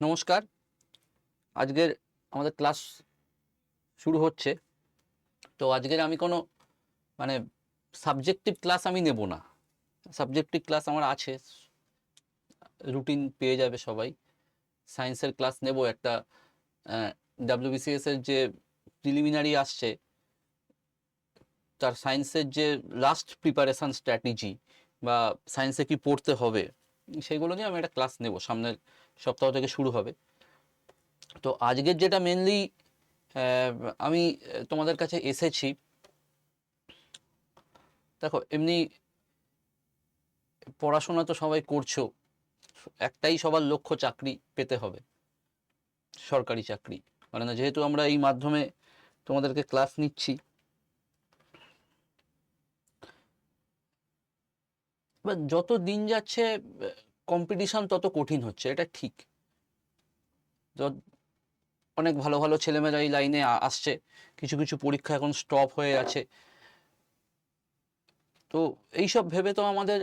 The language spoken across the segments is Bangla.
নমস্কার। আজকের আমাদের ক্লাস শুরু হচ্ছে। তো আজকের আমি কোনো মানে সাবজেক্টিভ ক্লাস আমি নেব না। সাবজেক্টিভ ক্লাস আমার আছে, রুটিন পেয়ে যাবে সবাই। সায়েন্সের ক্লাস নেব একটা। ডাব্লিউবিসিএস এর যে প্রিলিমিনারি আসছে, তার সায়েন্সের যে লাস্ট প্রিপারেশন স্ট্র্যাটেজি বা সায়েন্সে কি পড়তে হবে সেগুলো নিয়ে আমি একটা ক্লাস নেব, সামনের সপ্তাহ থেকে শুরু হবে। তো আজকের যেটা মেনলি আমি তোমাদের কাছে এসেছি, দেখো এমনি পড়াশোনা তো সবাই করছো, একটাই সবার লক্ষ্য চাকরি পেতে হবে, সরকারি চাকরি। মানে না, যেহেতু আমরা এই মাধ্যমে তোমাদেরকে ক্লাস নিচ্ছি, বা যত দিন যাচ্ছে কম্পিটিশন তত কঠিন হচ্ছে, এটা ঠিক। অনেক ভালো ভালো ছেলেমেয়েরা এই লাইনে আসছে, কিছু কিছু পরীক্ষা এখন স্টপ হয়ে আছে। তো এইসব ভেবে তো আমাদের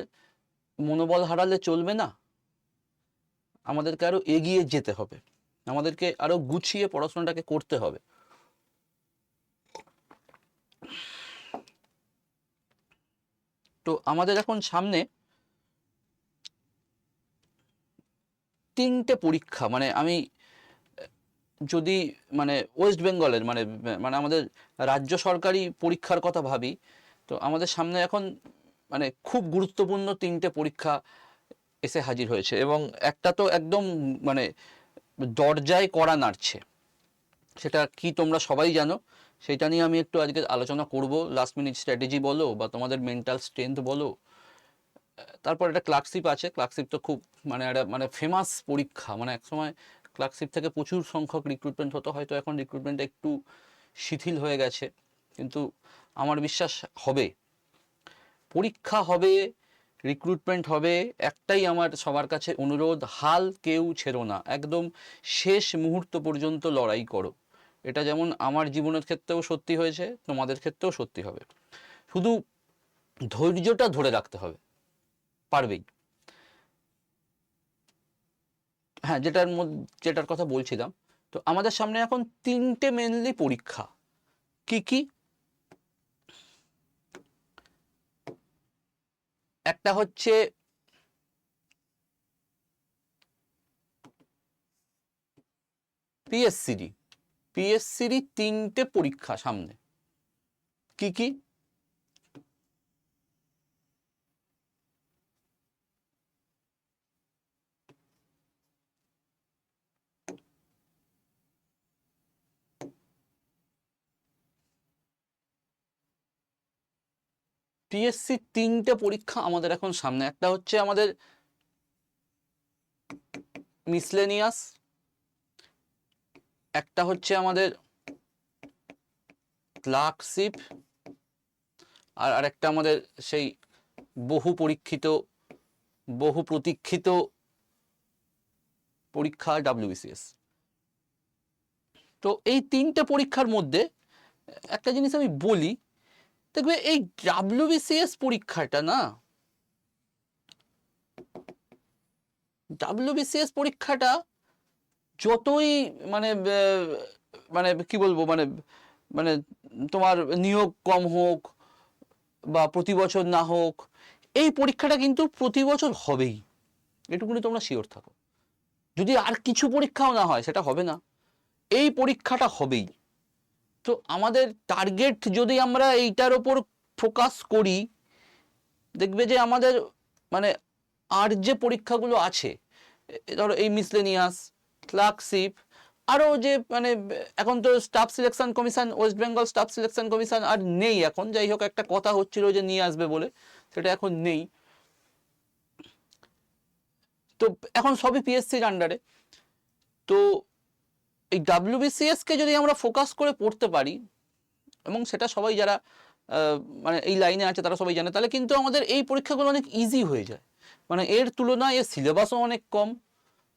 মনোবল হারালে চলবে না, আমাদেরকে আরো এগিয়ে যেতে হবে, আমাদেরকে আরো গুছিয়ে পড়াশোনাটাকে করতে হবে। তো আমাদের এখন সামনে তিনটে পরীক্ষা, মানে আমি যদি মানে ওয়েস্ট বেঙ্গলের মানে মানে আমাদের রাজ্য সরকারি পরীক্ষার কথা ভাবি, তো আমাদের সামনে এখন মানে খুব গুরুত্বপূর্ণ তিনটে পরীক্ষা এসে হাজির হয়েছে, এবং একটা তো একদম মানে দরজায় কড়া নাড়ছে। সেটা কি তোমরা সবাই জানো, সেটা নিয়ে আমি একটু আজকে আলোচনা করব। লাস্ট মিনিট স্ট্র্যাটেজি বলো বা তোমাদের মেন্টাল স্ট্রেংথ বলো। তারপর একটা ক্লার্কশিপ আছে, ক্লার্কশিপ তো খুব মানে একটা মানে ফেমাস পরীক্ষা, মানে একসময় ক্লার্কশিপ থেকে প্রচুর সংখ্যক রিক্রুটমেন্ট হতো, হয়তো এখন রিক্রুটমেন্ট একটু শিথিল হয়ে গেছে, কিন্তু আমার বিশ্বাস হবে, পরীক্ষা হবে, রিক্রুটমেন্ট হবে। একটাই আমার সবার কাছে অনুরোধ, হাল কেউ ছেড়ো না, একদম শেষ মুহূর্ত পর্যন্ত লড়াই করো। এটা যেমন আমার জীবনের ক্ষেত্রেও সত্যি হয়েছে, তোমাদের ক্ষেত্রেও সত্যি হবে। শুধু ধৈর্যটা ধরে রাখতে হবে, পারবেই। হ্যাঁ, যেটার কথা বলছিলাম, তো আমাদের সামনে এখন তিনটে মেনলি পরীক্ষা। কি কি? একটা হচ্ছে পিএসসিডি। পিএসসিডি তিনটে পরীক্ষা সামনে। কি কি? পিএসসি তিনটে পরীক্ষা আমাদের এখন সামনে। একটা হচ্ছে আমাদের মিসলেনিয়াস, একটা হচ্ছে আমাদের ক্লার্কশিপ, আর আরেকটা আমাদের সেই বহু পরীক্ষিত, বহু প্রতীক্ষিত পরীক্ষা ডাব্লিউবিসিএস। তো এই তিনটে পরীক্ষার মধ্যে একটা জিনিস আমি বলি, দেখবে এই ডাব্লিউবিসিএস পরীক্ষাটা না, ডাব্লিউবিসিএস পরীক্ষাটা যতই মানে মানে কি বলবো, মানে মানে তোমার নিয়োগ কম হোক বা প্রতি বছর না হোক, এই পরীক্ষাটা কিন্তু প্রতি বছর হবেই, এটুকুনি তোমরা শিওর থাকো। যদি আর কিছু পরীক্ষাও না হয়, সেটা হবে না, এই পরীক্ষাটা হবেই। তো আমাদের টার্গেট যদি আমরা এইটার ওপর ফোকাস করি, দেখবে যে আমাদের মানে আর যে পরীক্ষাগুলো আছে, ধরো এই মিসলেনিয়াস, ক্লার্কশিপ, আরও যে মানে এখন তো staff selection commission, West Bengal staff selection commission আর নেই এখন, যাই হোক একটা কথা হচ্ছিল যে নিয়ে আসবে বলে, সেটা এখন নেই। তো এখন সবই পিএসসির আন্ডারে। তো এই ডাব্লিউবিসিএসকে যদি আমরা ফোকাস করে পড়তে পারি, এবং সেটা সবাই যারা মানে এই লাইনে আছে তারা সবাই জানে, তাহলে কিন্তু আমাদের এই পরীক্ষাগুলো অনেক ইজি হয়ে যায়। মানে এর তুলনায় এর সিলেবাসও অনেক কম,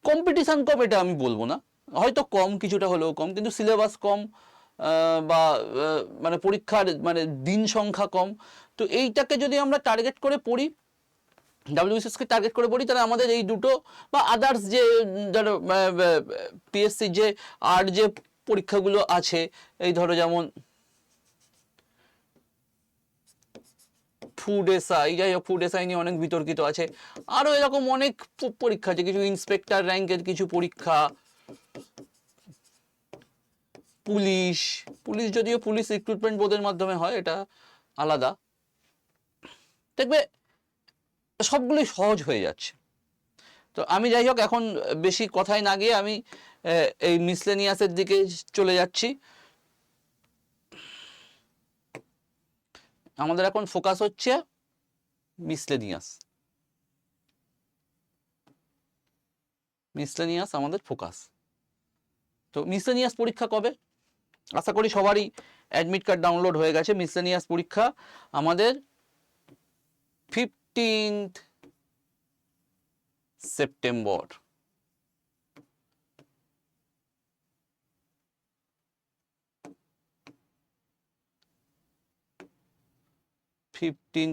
কম্পিটিশান কম এটা আমি বলবো না, হয়তো কম কিছুটা হলেও কম, কিন্তু সিলেবাস কম, বা মানে পরীক্ষার মানে দিন সংখ্যা কম। তো এইটাকে যদি আমরা টার্গেট করে পড়ি, WBCS কে টার্গেট করে বলি, তাহলে আমাদের এই দুটো বা আদার্স যে ধরো পিএসসি যে আর যে পরীক্ষাগুলো আছে, এই ধরো যেমন ফুড এসআই, যাই হোক ফুড এসআই নিয়ে অনেক বিতর্কিত আছে, আরো এরকম অনেক পরীক্ষা আছে, কিছু ইন্সপেক্টর র্যাঙ্কের কিছু পরীক্ষা, পুলিশ, পুলিশ যদিও পুলিশ রিক্রুটমেন্ট বোর্ডের মাধ্যমে হয়, এটা আলাদা, দেখবে সবগুলোই সহজ হয়ে যাচ্ছে। তো আমি যাই হোক এখন বেশি কথায় না গিয়ে আমি এই মিসলেনিয়াসের দিকে চলে যাচ্ছি। আমাদের এখন ফোকাস হচ্ছে মিসলেনিয়াস, মিসলেনিয়াস আমাদের ফোকাস। তো মিসলেনিয়াস পরীক্ষা কবে? আশা করি সবারই অ্যাডমিট কার্ড ডাউনলোড হয়ে গেছে। মিসলেনিয়াস পরীক্ষা আমাদের 15 সেপ্টেম্বর।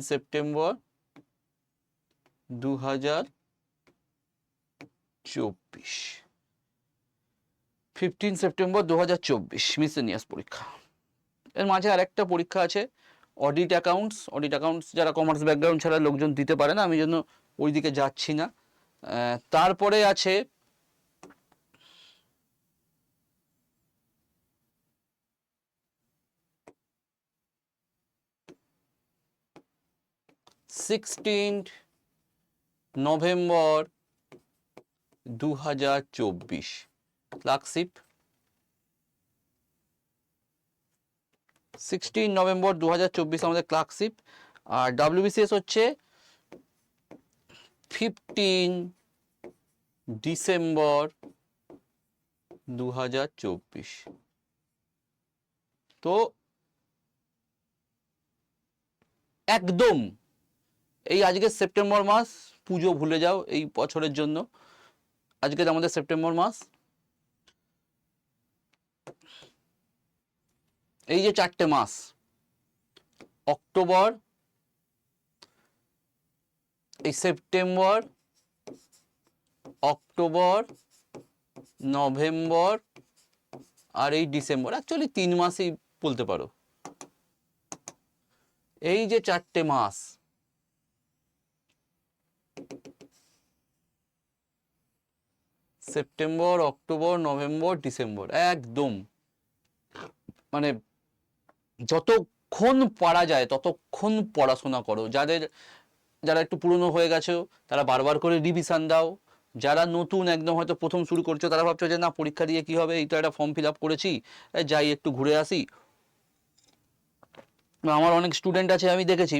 সেপ্টেম্বর 2024, 15 সেপ্টেম্বর 2024 মিসলেনিয়াস পরীক্ষা। এর মাঝে আরেকটা পরীক্ষা আছে অডিট অ্যাকাউন্টস। অডিট অ্যাকাউন্টস যারা কমার্স ব্যাকগ্রাউন্ড ছাড়া লোকজন দিতে পারে না, আমি জন্য ওই দিকে যাচ্ছি না। তারপরে আছে নভেম্বর 2024 ক্লার্কশিপ। 16 নভেম্বর 2024 আমাদের ক্লার্কশিপ। আর WBCS হচ্ছে 15 ডিসেম্বর 2024। তো একদম এই আজকে সেপ্টেম্বর মাস, পুজো ভুলে যাও এই বছরের জন্য, আজকে আমাদের সেপ্টেম্বর মাস, এই যে 4টে মাস, অক্টোবর, এই সেপ্টেম্বর, অক্টোবর, নভেম্বর আর এই ডিসেম্বর, অ্যাকচুয়ালি 3 মাসই বলতে পারো। এই যে 4টে মাস, সেপ্টেম্বর, অক্টোবর, নভেম্বর, ডিসেম্বর, একদম মানে যতক্ষণ পারা যায় ততক্ষণ পড়াশোনা করো। যারা একটু পুরনো হয়ে গেছো তারা বারবার করে রিভিশন দাও। যারা নতুন একদম হয়তো প্রথম শুরু করছো তারা ভাবছো যে না পরীক্ষা দিয়ে কি হবে, এই তো একটা ফর্ম ফিল আপ করেছি, যাই একটু ঘুরে আসি। আমার অনেক স্টুডেন্ট আছে আমি দেখেছি,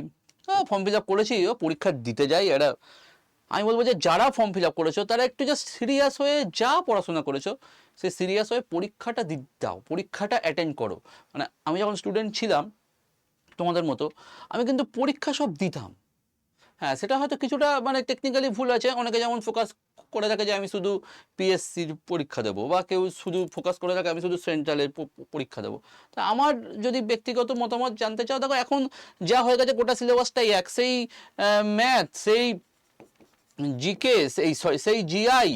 ফর্ম ফিল আপ করেছি, ও পরীক্ষা দিতে যাই। এটা আমি বলবো যে যারা ফর্ম ফিল আপ করেছো তারা একটু জাস্ট সিরিয়াস হয়ে যা পড়াশোনা করেছো সেই সিরিয়াস হয়ে পরীক্ষাটা দাও, পরীক্ষাটা অ্যাটেন্ড করো। মানে আমি যখন স্টুডেন্ট ছিলাম তোমাদের মতো, আমি কিন্তু পরীক্ষা সব দিতাম। হ্যাঁ, সেটা হয়তো কিছুটা মানে টেকনিক্যালি ভুল আছে। অনেকে যেমন ফোকাস করে থাকে যে আমি শুধু পিএসসির পরীক্ষা দেবো, বা কেউ শুধু ফোকাস করে থাকে আমি শুধু সেন্ট্রালের পরীক্ষা দেবো। তা আমার যদি ব্যক্তিগত মতামত জানতে চাও, দেখো এখন যা হয়ে গেছে গোটা সিলেবাসটাই এক, সেই ম্যাথ, সেই জিকে, সেই জিআই,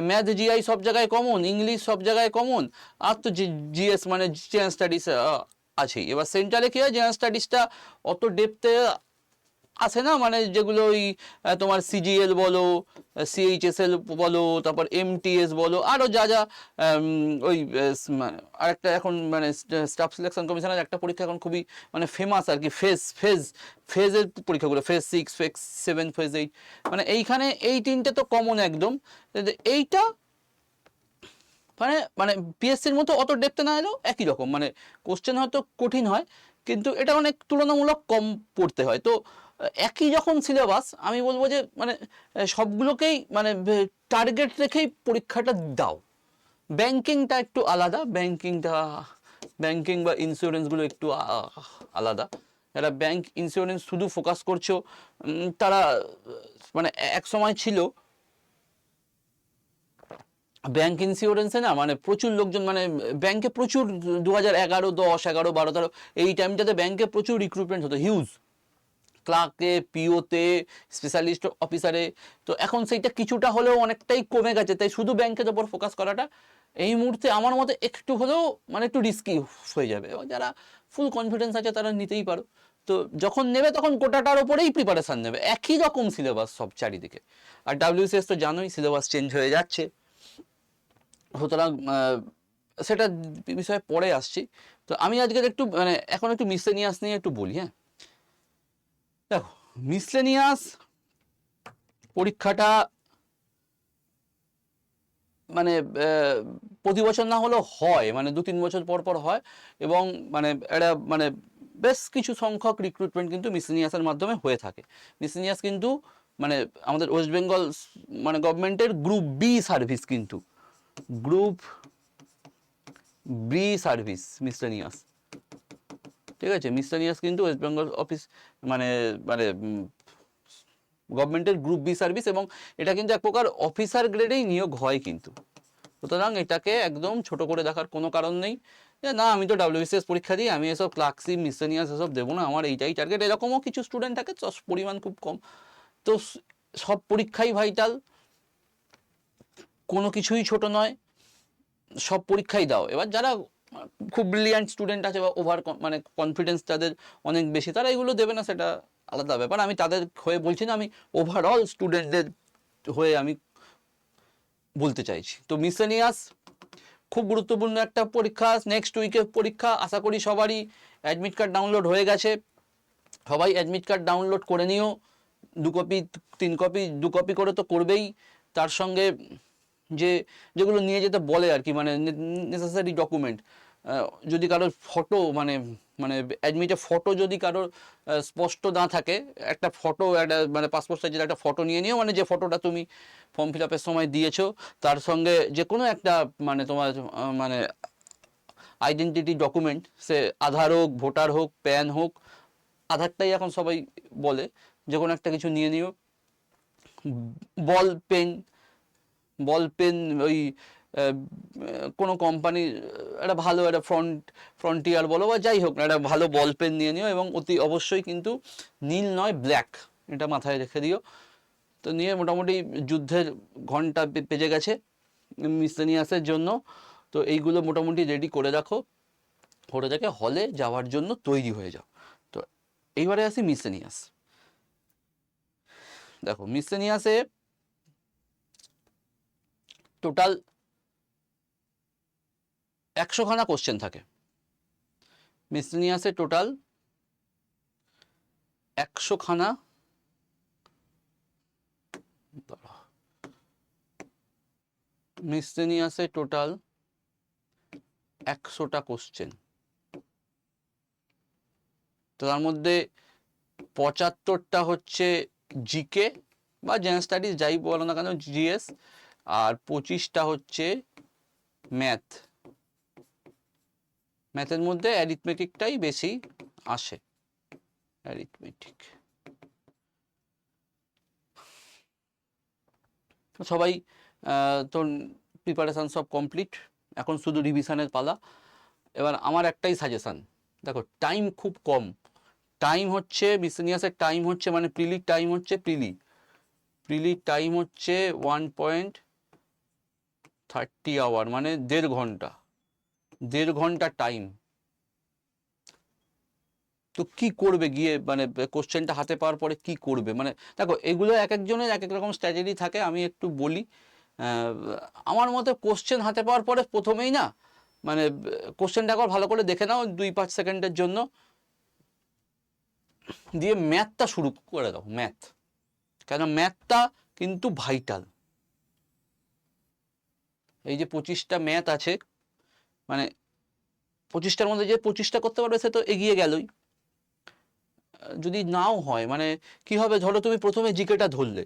ম্যাথ জিআই সব জায়গায় কমন, ইংলিশ সব জায়গায় কমন, আর তো জিএস মানে জেনারেল স্টাডিজ আছেই। এবার সেন্ট্রালে কী হয়, জেনারেল স্টাডিজটা অত ডেপথে আসে না, মানে যেগুলো ওই তোমার সিজিএল বলো, সিএইচএসএল বলো, তারপর এমটিএস বলো, আরও যা যা ওই আরেকটা এখন মানে স্টাফ সিলেকশন কমিশনের একটা পরীক্ষা এখন খুবই মানে ফেমাস আর কি, ফেজের পরীক্ষাগুলো, ফেজ 6, ফেজ 7, ফেজ 8, মানে এইখানে এই 3টে তো কমন একদম। এইটা মানে মানে পিএসসির মতো অত ডেপথে না এলেও একই রকম, মানে কোশ্চেন হয়তো কঠিন হয় কিন্তু এটা অনেক তুলনামূলক কম পড়তে হয়। তো একই যখন সিলেবাস, আমি বলবো যে মানে সবগুলোকেই মানে টার্গেট রেখেই পরীক্ষাটা দাও। ব্যাংকিংটা একটু আলাদা, ব্যাংকিং বা ইন্স্যুরেন্সগুলো একটু আলাদা। যারা ব্যাংক ইন্স্যুরেন্স শুধু ফোকাস করছো তারা মানে এক সময় ছিল ব্যাংক ইন্স্যুরেন্সে না মানে প্রচুর লোকজন, মানে ব্যাংকে প্রচুর 2011, 10, 11, 12, 13 এই টাইমটাতে ব্যাংকে প্রচুর রিক্রুটমেন্ট হতো, হিউজ। ক্লার্কে, পিওতে, স্পেশালিস্ট অফিসারে। তো এখন সেইটা কিছুটা হলেও অনেকটাই কমে গেছে, তাই শুধু ব্যাংকের ওপর ফোকাস করাটা এই মুহূর্তে আমার মতে একটু হলেও মানে একটু রিস্কি হয়ে যাবে। এবং যারা ফুল কনফিডেন্স আছে তারা নিতেই পারো। তো যখন নেবে তখন কোটাটার ওপরেই প্রিপারেশান নেবে, একই রকম সিলেবাস সব চারিদিকে। আর ডাব্লিউসিএস তো জানোই সিলেবাস চেঞ্জ হয়ে যাচ্ছে, সুতরাং সেটা বিষয়ে পরে আসছি। তো আমি আজকের একটু মানে এখন একটু মিসলেনিয়াস নিয়ে একটু বলি। হ্যাঁ, দেখো মিসলেনিয়াস পরীক্ষাটা মানে প্রতি বছর না হলেও হয়, মানে 2-3 বছর পর পর হয়, এবং মানে এটা মানে বেশ কিছু সংখ্যক রিক্রুটমেন্ট কিন্তু মিসলেনিয়াসের মাধ্যমে হয়ে থাকে। মিসলেনিয়াস কিন্তু মানে আমাদের ওয়েস্ট বেঙ্গল মানে গভর্নমেন্টের গ্রুপ বি সার্ভিস, কিন্তু গ্রুপ বি সার্ভিস মিসলেনিয়াস, ঠিক আছে। মিসলেনিয়াস কিন্তু ওয়েস্ট বেঙ্গল অফিস মানে মানে গভর্নমেন্টের গ্রুপ বি সার্ভিস, এবং এটা কিন্তু এক প্রকার অফিসার গ্রেডেই নিয়োগ হয় কিন্তু। সুতরাং এটাকে একদম ছোট করে দেখার কোনো কারণ নেই যে না আমি তো ডাব্লিউবিসিএস পরীক্ষা দিই, আমি এসব ক্লার্কশিপ মিসলেনিয়াস এসব দেবো না, আমার এইটাই টার্গেট, এরকমও কিছু স্টুডেন্ট থাকে, পরিমাণ খুব কম। তো সব পরীক্ষাই ভাইটাল, কোনো কিছুই ছোট নয়, সব পরীক্ষাই দাও। এবার যারা খুব ব্রিলিয়ান্ট স্টুডেন্ট আছে বা ওভার মানে কনফিডেন্স তাদের অনেক বেশি, তারা এগুলো দেবে না, সেটা আলাদা ব্যাপার। আমি তাদের হয়ে বলছি না, আমি ওভারঅল স্টুডেন্টদের হয়ে আমি বলতে চাইছি। তো মিসলেনিয়াস খুব গুরুত্বপূর্ণ একটা পরীক্ষা, নেক্সট উইকের পরীক্ষা। আশা করি সবারই অ্যাডমিট কার্ড ডাউনলোড হয়ে গেছে, সবাই অ্যাডমিট কার্ড ডাউনলোড করে নিও, 2 কপি 3 কপি 2 কপি করে তো করবেই। তার সঙ্গে যেগুলো নিয়ে যেতে বলে আর কি, মানে নেসেসারি ডকুমেন্ট, যদি কারোর ফটো মানে মানে অ্যাডমিটে ফটো যদি কারোর স্পষ্ট না থাকে, একটা ফটো, একটা মানে পাসপোর্ট সাইজের একটা ফটো নিয়ে নিও, মানে যে ফটোটা তুমি ফর্ম ফিল আপের সময় দিয়েছো, তার সঙ্গে যে কোনো একটা মানে তোমার মানে আইডেন্টিটি ডকুমেন্ট, সে আধার হোক, ভোটার হোক, প্যান হোক, আধারটাই এখন সবাই বলে, যে কোনো একটা কিছু নিয়ে নিও। বল পেন, ওই কোনো কোম্পানির একটা ভালো একটা ফ্রন্টিয়ার বলো বা যাই হোক না, একটা ভালো বল পেন নিয়ে নিও, এবং অতি অবশ্যই কিন্তু নীল নয় ব্ল্যাক, এটা মাথায় রেখে দিও। তো নিয়ে মোটামুটি যুদ্ধের ঘন্টা বেজে গেছে মিসলেনিয়াসের জন্য, তো এইগুলো মোটামুটি রেডি করে রাখো, করে রেখে হলে যাওয়ার জন্য তৈরি হয়ে যাও। তো এইবারে আসি মিসলেনিয়াস। দেখো মিসলেনিয়াসে টোটাল 100খানা কোশ্চেন থাকে। মিসলেনিয়াসে টোটাল 100খানা, মিসলেনিয়াসে টোটাল 100টা কোশ্চেন। তো তার মধ্যে 75টা হচ্ছে জিকে বা জেনারেল স্টাডিজ যাই বলো না কেন, জিএস, আর 25টা হচ্ছে ম্যাথ। ম্যাথের মধ্যে অ্যারিথমেটিকটাই বেশি আসে, অ্যারিথমেটিক। সবাই তোর প্রিপারেশান সব কমপ্লিট, এখন শুধু রিভিশনের পালা। এবার আমার একটাই সাজেশান, দেখো টাইম খুব কম, টাইম হচ্ছে মিসলেনিয়াসের টাইম হচ্ছে মানে প্রিলির টাইম হচ্ছে প্রিলির টাইম হচ্ছে 1.30 আওয়ার, মানে 1.5 ঘন্টা টাইম। তো কি করবে গিয়ে, মানে কোশ্চেনটা হাতে পাওয়ার পরে কি করবে, মানে দেখো এগুলো এক একজনের এক এক রকম স্ট্র্যাটেজি থাকে, আমি একটু বলি। আমার মতে কোশ্চেন হাতে পাওয়ার পরে প্রথমেই না মানে কোশ্চেনটা একবার ভালো করে দেখে নাও 2-5 সেকেন্ডের জন্য, দিয়ে ম্যাথটা শুরু করে দাও, ম্যাথ, কেন ম্যাথটা কিন্তু ভাইটাল। এই যে 25টা ম্যাথ আছে, মানে 25টার মধ্যে যে 25টা করতে পারবে সে তো এগিয়ে গেলই। যদি নাও হয় মানে কি হবে, ধরো তুমি প্রথমে জিকেটা ধরলে,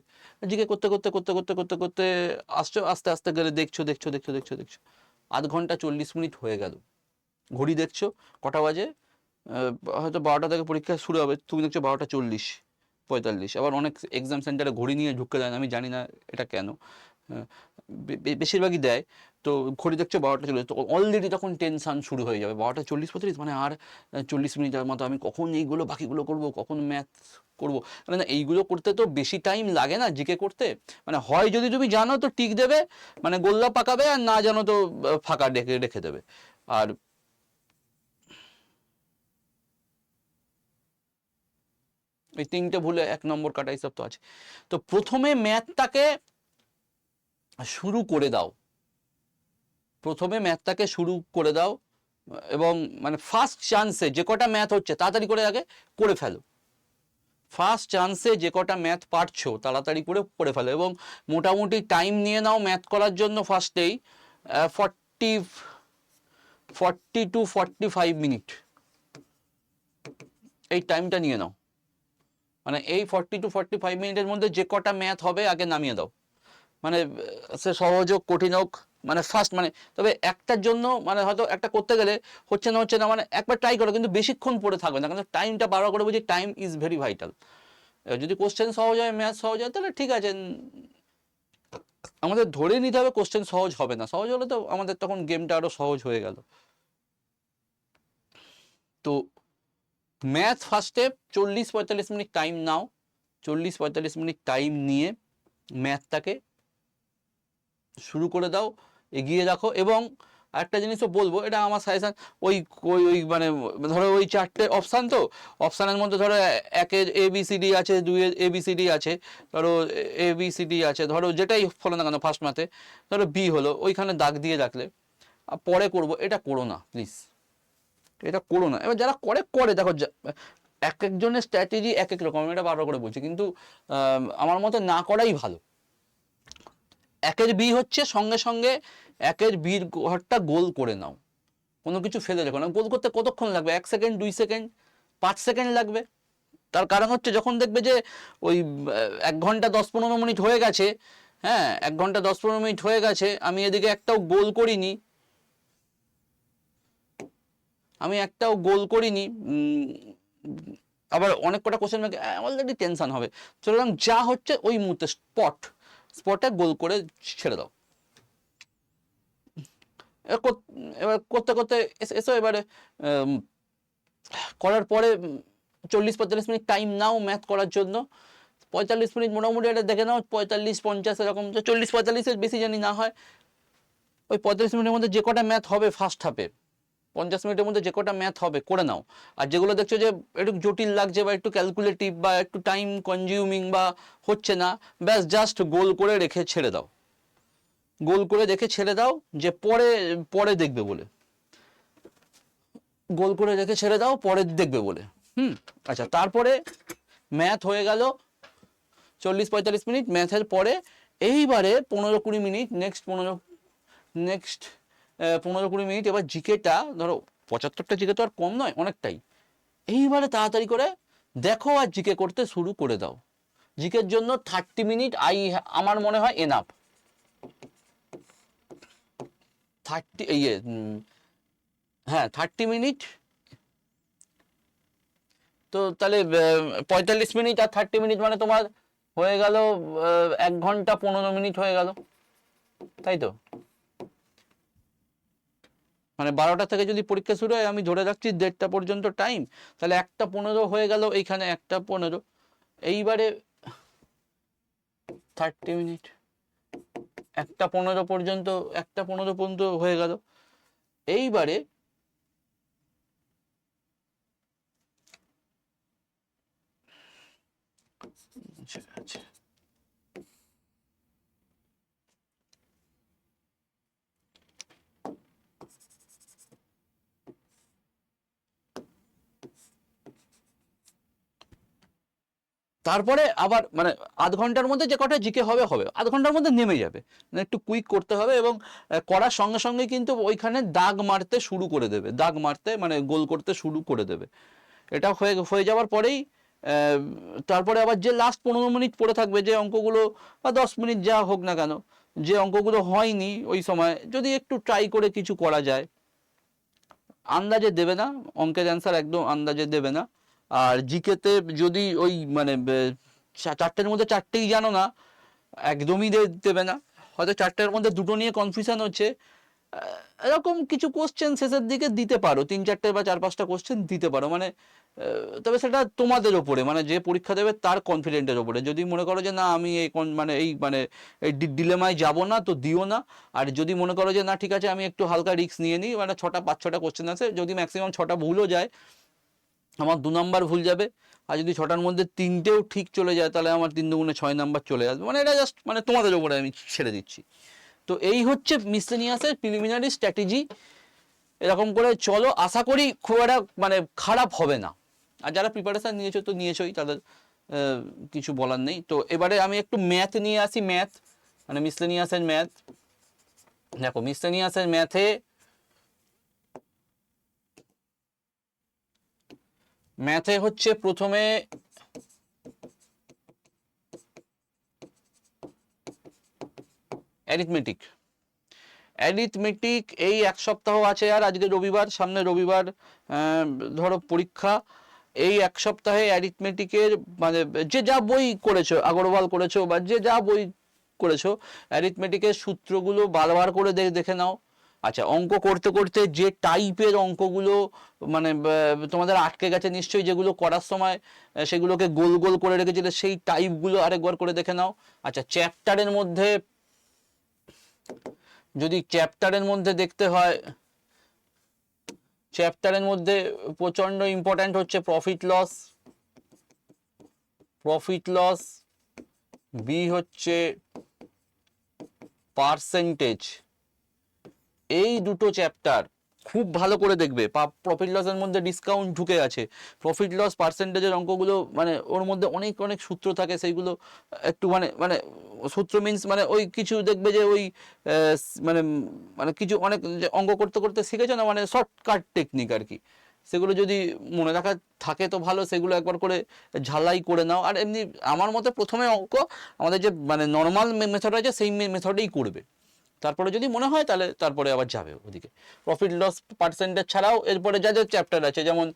জিকে করতে করতে করতে করতে করতে করতে আসছো, আস্তে আস্তে গেলে দেখছো দেখছো দেখছো দেখছো দেখছো 8 ঘন্টা 40 মিনিট হয়ে গেল, ঘড়ি দেখছো কটা বাজে, হয়তো 12টা থেকে পরীক্ষা শুরু হবে, তুমি দেখছো 12টা 40 45। আবার অনেক এক্সাম সেন্টারে ঘড়ি নিয়ে ঢুকতে দেয় না, আমি জানি না এটা কেন, বেশিরভাগই দেয়। তো ঘড়ি দেখছে 12টা 40, তো অলরেডি তখন টেনশন শুরু হয়ে যাবে। 12টা 40 45, মানে আর 40 মিনিটের মতো আমি কখন এইগুলো বাকিগুলো করব, কখন ম্যাথ করব। মানে না, এইগুলো করতে তো বেশি টাইম লাগে না জিকে করতে। মানে হয় যদি তুমি জানো তো টিক দেবে, মানে গোল্লা পাকাবে, আর না জানো তো ফাঁকা রেখে রেখে দেবে। আর এই 3টে ভুলে 1 নম্বর কাটা, এইসব তো আছে। তো প্রথমে ম্যাথটাকে শুরু করে দাও, প্রথমে ম্যাথটাকে শুরু করে দাও, এবং মানে ফার্স্ট চান্সে যে কটা ম্যাথ হচ্ছে তাড়াতাড়ি করে আগে করে ফেলো। ফার্স্ট চান্সে যে কটা ম্যাথ পারছো তাড়াতাড়ি করে করে ফেলো, এবং মোটামুটি টাইম নিয়ে নাও ম্যাথ করার জন্য ফার্স্টেই 40 40 to 45 মিনিট, এই টাইমটা নিয়ে নাও। মানে এই 40 to 45 মিনিটের মধ্যে যে কটা ম্যাথ হবে আগে নামিয়ে দাও। মানে সে সহজ হোক কঠিন হোক, মানে ফার্স্ট, মানে তবে একটার জন্য মানে হয়তো একটা করতে গেলে হচ্ছে না, মানে একবার ট্রাই করো, কিন্তু বেশিক্ষণ পড়ে থাকবে না, কিন্তু টাইমটা বারবার করে বুঝি, টাইম ইজ ভেরি ভাইটাল। যদি কোশ্চেন সহজ হয়, ম্যাথ সহজ হয়, তাহলে ঠিক আছে। আমাদের ধরে নিতে হবে কোশ্চেন সহজ হবে না, সহজ হলে তো আমাদের তখন গেমটা আরো সহজ হয়ে গেল। তো ম্যাথ ফার্স্টে 40 45 মিনিট টাইম নাও, 40 45 মিনিট টাইম নিয়ে ম্যাথটাকে শুরু করে দাও, এগিয়ে রাখো। এবং একটা জিনিসও বলবো, এটা আমার সাজেশন, ওই ওই ওই মানে ধরো ওই 4টে অপশান, তো অপশানের মধ্যে ধরো 1-এর ABCD আছে, 2-এর ABCD আছে, ধরো ABCD আছে, ধরো যেটাই হলো না কেন ফার্স্ট ম্যাথে, ধরো বি হলো, ওইখানে দাগ দিয়ে রাখলে পরে করবো, এটা করো না প্লিজ, এটা করো না। এবার যারা করে করে দেখো, এক একজনের স্ট্র্যাটেজি এক এক রকম, আমি এটা বারবার করে বলছি, কিন্তু আমার মতে না করাই ভালো। 1-এর বি হচ্ছে সঙ্গে সঙ্গে 1-এর বির ঘরটা গোল করে নাও, কোনো কিছু ফেলে রেখো না। গোল করতে কতক্ষণ লাগবে? 1 সেকেন্ড, 2 সেকেন্ড, 5 সেকেন্ড লাগবে। তার কারণ হচ্ছে যখন দেখবে যে ওই 1 ঘন্টা 10-15 মিনিট হয়ে গেছে, হ্যাঁ 1 ঘন্টা 10-15 মিনিট হয়ে গেছে, আমি এদিকে একটাও গোল করিনি, আবার অনেক কটা কোশ্চেন অলরেডি টেনশন হবে। সুতরাং যা হচ্ছে ওই মুহূর্তে স্পটে গোল করে ছেড়ে দাও। এবার করতে করতে এসো, এবারে করার পরে 40 45 মিনিট টাইম নাও ম্যাথ করার জন্য। 45 মিনিট মোটামুটি এটা দেখে নাও, 45 50 এরকম, 40 45-এর বেশি জানি না হয়। ওই 45 মিনিটের মধ্যে যে কটা ম্যাথ হবে ফার্স্ট হাফে, 50 মিনিটের মধ্যে যে কটা ম্যাথ হবে করে নাও। আর যেগুলো দেখছো যে একটু জটিল লাগছে বা একটু ক্যালকুলেটিভ বা একটু টাইম কনজিউমিং বা হচ্ছে না, ব্যাস জাস্ট গোল করে রেখে ছেড়ে দাও, গোল করে রেখে ছেড়ে দাও, যে পরে পরে দেখবে বলে, গোল করে রেখে ছেড়ে দাও পরে দেখবে বলে। আচ্ছা, তারপরে ম্যাথ হয়ে গেল 40 45 মিনিট ম্যাথের পরে। এইবারে 15-20 মিনিট, নেক্সট 15-20 মিনিট এবার জিকেটা, ধরো 75টা জিকে তো আর কম নয়, অনেকটাই। এইবারে তাড়াতাড়ি করে দেখো আর জিকে করতে শুরু করে দাও। জিকের জন্য 30 মিনিট আমার মনে হয় এনাফ। 30 হ্যাঁ 30 মিনিট। তো তাহলে 45 মিনিট আর 30 মিনিট মানে তোমার হয়ে গেল 1 ঘন্টা 15 মিনিট হয়ে গেল, তাই তো? মানে 12টা থেকে যদি পরীক্ষা শুরু হয়, আমি ধরে রাখছি 1:30টা পর্যন্ত টাইম, তাহলে 1:15 হয়ে গেল, এইখানে 1:15। এইবারে 30 মিনিট 1:15 পর্যন্ত, 1:15 পর্যন্ত হয়ে গেল। এইবারে আচ্ছা, তারপরে আবার মানে আধ ঘন্টার মধ্যে যে কটা জিকে হবে হবে, আধ ঘন্টার মধ্যে নেমে যাবে, মানে একটু কুইক করতে হবে। এবং করার সঙ্গে সঙ্গে কিন্তু ওইখানে দাগ মারতে শুরু করে দেবে, দাগ মারতে মানে গোল করতে শুরু করে দেবে। এটা হয়ে যাওয়ার পরেই তারপরে আবার যে লাস্ট 15 মিনিট পড়ে থাকবে, যে অঙ্কগুলো বা 10 মিনিট যা হোক না কেন, যে অঙ্কগুলো হয়নি ওই সময় যদি একটু ট্রাই করে কিছু করা যায়, আন্দাজে দেবে না, অঙ্কের অ্যান্সার একদম আন্দাজে দেবে না। আর জিকেতে যদি ওই মানে 4টের মধ্যে 4টেই জানো না, একদমই দেবে না। হয়তো 4টের মধ্যে 2টো নিয়ে কনফিউশন হচ্ছে, এরকম কিছু কোশ্চেন শেষের দিকে দিতে পারো, 3-4টে বা 4-5টা কোশ্চেন দিতে পারো, মানে তবে সেটা তোমাদের ওপরে, মানে যে পরীক্ষা দেবে তার কনফিডেন্টের ওপরে। যদি মনে করো যে না আমি এই ডিলেমায় যাব না, তো দিও না। আর যদি মনে করো যে না ঠিক আছে আমি একটু হালকা রিস্ক নিয়ে নিই, মানে 5-6টা কোশ্চেন আছে, যদি ম্যাক্সিমাম 6টা ভুলও যায় আমার 2 নাম্বার ভুল যাবে, আর যদি 6টার মধ্যে 3টেও ঠিক চলে যায় তাহলে আমার 3 দুগুণে 6 নাম্বার চলে আসবে। মানে এটা জাস্ট মানে তোমাদের ওপরে আমি ছেড়ে দিচ্ছি। তো এই হচ্ছে মিসলেনিয়াসের প্রিলিমিনারি স্ট্র্যাটেজি। এরকম করে চলো, আশা করি খুব একটা মানে খারাপ হবে না। আর যারা প্রিপারেশন নিয়েছো তো নিয়েছোই, তাদের কিছু বলার নেই। তো এবারে আমি একটু ম্যাথ নিয়ে আসি, ম্যাথ মানে মিসলেনিয়াসের ম্যাথ। দেখো মিসলেনিয়াসের ম্যাথে হচ্ছে প্রথমে অ্যারিথমেটিক। এই 1 সপ্তাহ আছে, আর আজকে রবিবার, সামনে রবিবার ধরো পরীক্ষা। এই 1 সপ্তাহে অ্যারিথমেটিকের মানে যে যা বই করেছো, আগরওয়াল করেছো বা যে যা বই করেছো, অ্যারিথমেটিকের সূত্রগুলো বারবার করে দেখে নাও। আচ্ছা, অঙ্ক করতে করতে যে টাইপের অঙ্কগুলো মানে তোমাদের আটকে গেছে নিশ্চয়ই, যেগুলো করার সময় সেগুলোকে গোল গোল করে রেখেছিলে, সেই টাইপগুলো আরেকবার করে দেখে নাও। আচ্ছা, যদি চ্যাপ্টারের মধ্যে দেখতে হয়, চ্যাপ্টারের মধ্যে প্রচন্ড ইম্পর্ট্যান্ট হচ্ছে প্রফিট লস, বি হচ্ছে পার্সেন্টেজ। এই দুটো চ্যাপ্টার খুব ভালো করে দেখবে। প্রফিট লসের মধ্যে ডিসকাউন্ট ঢুকে আছে, প্রফিট লস পার্সেন্টেজের অঙ্কগুলো মানে ওর মধ্যে অনেক অনেক সূত্র থাকে, সেইগুলো একটু মানে মানে সূত্র মিন্স মানে ওই কিছু দেখবে যে ওই মানে মানে কিছু অনেক অঙ্ক করতে করতে শিখেছো না, মানে শর্টকাট টেকনিক আর কি, সেগুলো যদি মনে রাখা থাকে তো ভালো, সেগুলো একবার করে ঝালাই করে নাও। আর এমনি আমার মতে প্রথমে অঙ্ক আমাদের যে মানে নর্মাল মেথড আছে সেই মেথডেই করবে, তারপরে যদি মনে হয় তাহলে তারপরে আবার যাবে ওদিকে। প্রফিট লস পার্সেন্টেজ ছাড়াও এরপরে যা যা চ্যাপ্টার আছে, যেমন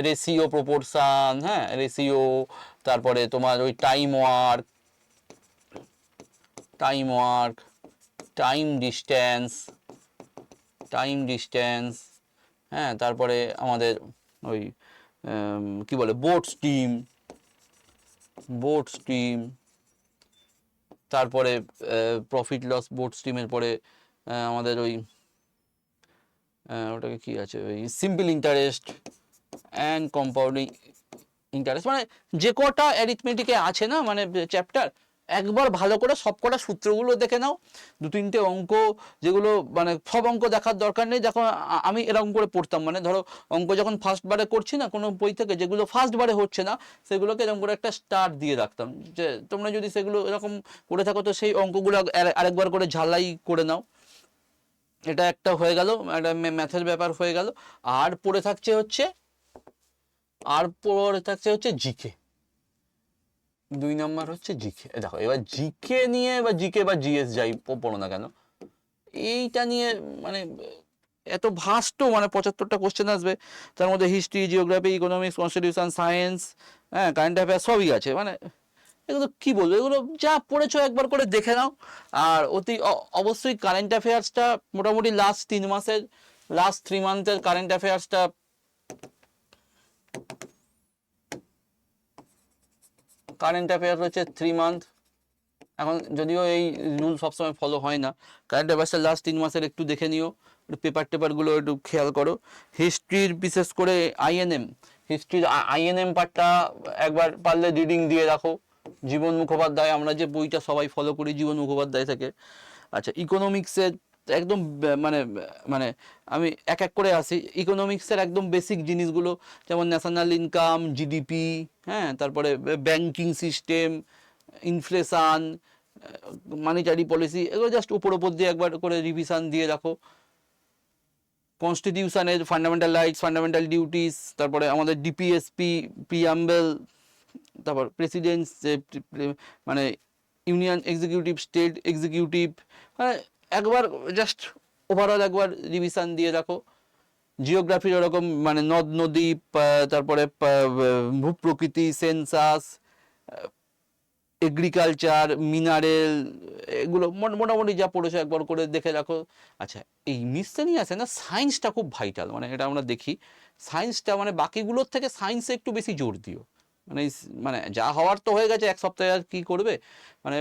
রেশিও, প্রপোর্শন, হ্যাঁ রেশিও, তারপরে তোমার ওই টাইম ওয়ার্ক, টাইম ডিস্টেন্স, হ্যাঁ তারপরে আমাদের ওই কি বলে বোট স্ট্রিম, তারপরে প্রফিট লস বোট স্ট্রিমের পরে আমাদের ওই ওটাকে কি আছে, ওই simple interest and compounding interest. মানে যে কটা অ্যারিথমেটিকে আছে না মানে চ্যাপ্টার, একবার ভালো করে সব কটা সূত্রগুলো দেখে নাও। 2-3টে অঙ্ক যেগুলো মানে সব অঙ্ক দেখার দরকার নেই। দেখো আমি এরকম করে পড়তাম, মানে ধরো অঙ্ক যখন ফার্স্ট বারে করছি না কোনো বই থেকে, যেগুলো ফার্স্ট বারে হচ্ছে না সেগুলোকে এরকম করে একটা স্টার দিয়ে রাখতাম, যে তোমরা যদি সেগুলো এরকম করে থাকো তো সেই অঙ্কগুলো আরেকবার করে ঝালাই করে নাও। এটা একটা হয়ে গেল, একটা ম্যাথের ব্যাপার হয়ে গেল। আর পড়ে থাকছে হচ্ছে জিকে। 2 নম্বর হচ্ছে জিকে। দেখো এবার জিকে নিয়ে বা জিকে বা জিএস যাই পড়ো না কেন, এইটা নিয়ে মানে এত ভাস্ট, মানে 75টা কোশ্চেন আসবে, তার মধ্যে history, geography, economics, constitution, science, হ্যাঁ কারেন্ট অ্যাফেয়ার্স সবই আছে। মানে এগুলো কি বলবো, এগুলো যা পড়েছো একবার করে দেখে নাও। আর অবশ্যই কারেন্ট অ্যাফেয়ার্সটা মোটামুটি লাস্ট 3 মান্থের কারেন্ট অ্যাফেয়ার্সটা হচ্ছে 3 মান্থ। এখন যদিও এই রুল সবসময় ফলো হয় না, কারেন্ট অ্যাফেয়ার্সটা লাস্ট 3 মাসের একটু দেখে নিও, পেপারগুলো একটু খেয়াল করো। হিস্ট্রির বিশেষ করে আইএনএম পার্টটা একবার পারলে রিডিং দিয়ে রাখো। জীবন মুখোপাধ্যায়, আমরা যে বইটা সবাই ফলো করি জীবন মুখোপাধ্যায় থেকে। আচ্ছা, ইকোনমিক্সের একদম মানে মানে আমি এক এক করে আসি। ইকোনমিক্সের একদম বেসিক জিনিসগুলো, যেমন ন্যাশনাল ইনকাম, জিডিপি, হ্যাঁ তারপরে banking system, inflation, monetary policy, এগুলো জাস্ট উপর দিয়ে একবার করে রিভিশন দিয়ে রাখো। কনস্টিটিউশনের ফান্ডামেন্টাল রাইটস, ফান্ডামেন্টাল ডিউটিস, তারপরে আমাদের ডিপিএসপি, প্রিয়াম্বেল, তারপর প্রেসিডেন্ট, মানে ইউনিয়ন এক্সিকিউটিভ, স্টেট এক্সিকিউটিভ, মানে একবার জাস্ট ওভারঅল একবার রিভিশন দিয়ে রাখো। জিওগ্রাফির ওরকম মানে নদ নদী, তারপরে ভূপ্রকৃতি, সেন্সাস, এগ্রিকালচার, মিনারেল, এগুলো মোটামুটি যা পড়েছো একবার করে দেখে রাখো। আচ্ছা, এই মিসসেলিনিয়াসে না সায়েন্সটা খুব ভাইটাল, মানে এটা আমরা দেখি সায়েন্সটা, মানে বাকিগুলোর থেকে সায়েন্সে একটু বেশি জোর দিও। মানে মানে যা হওয়ার তো হয়ে গেছে, এক সপ্তাহে আর কি করবে, মানে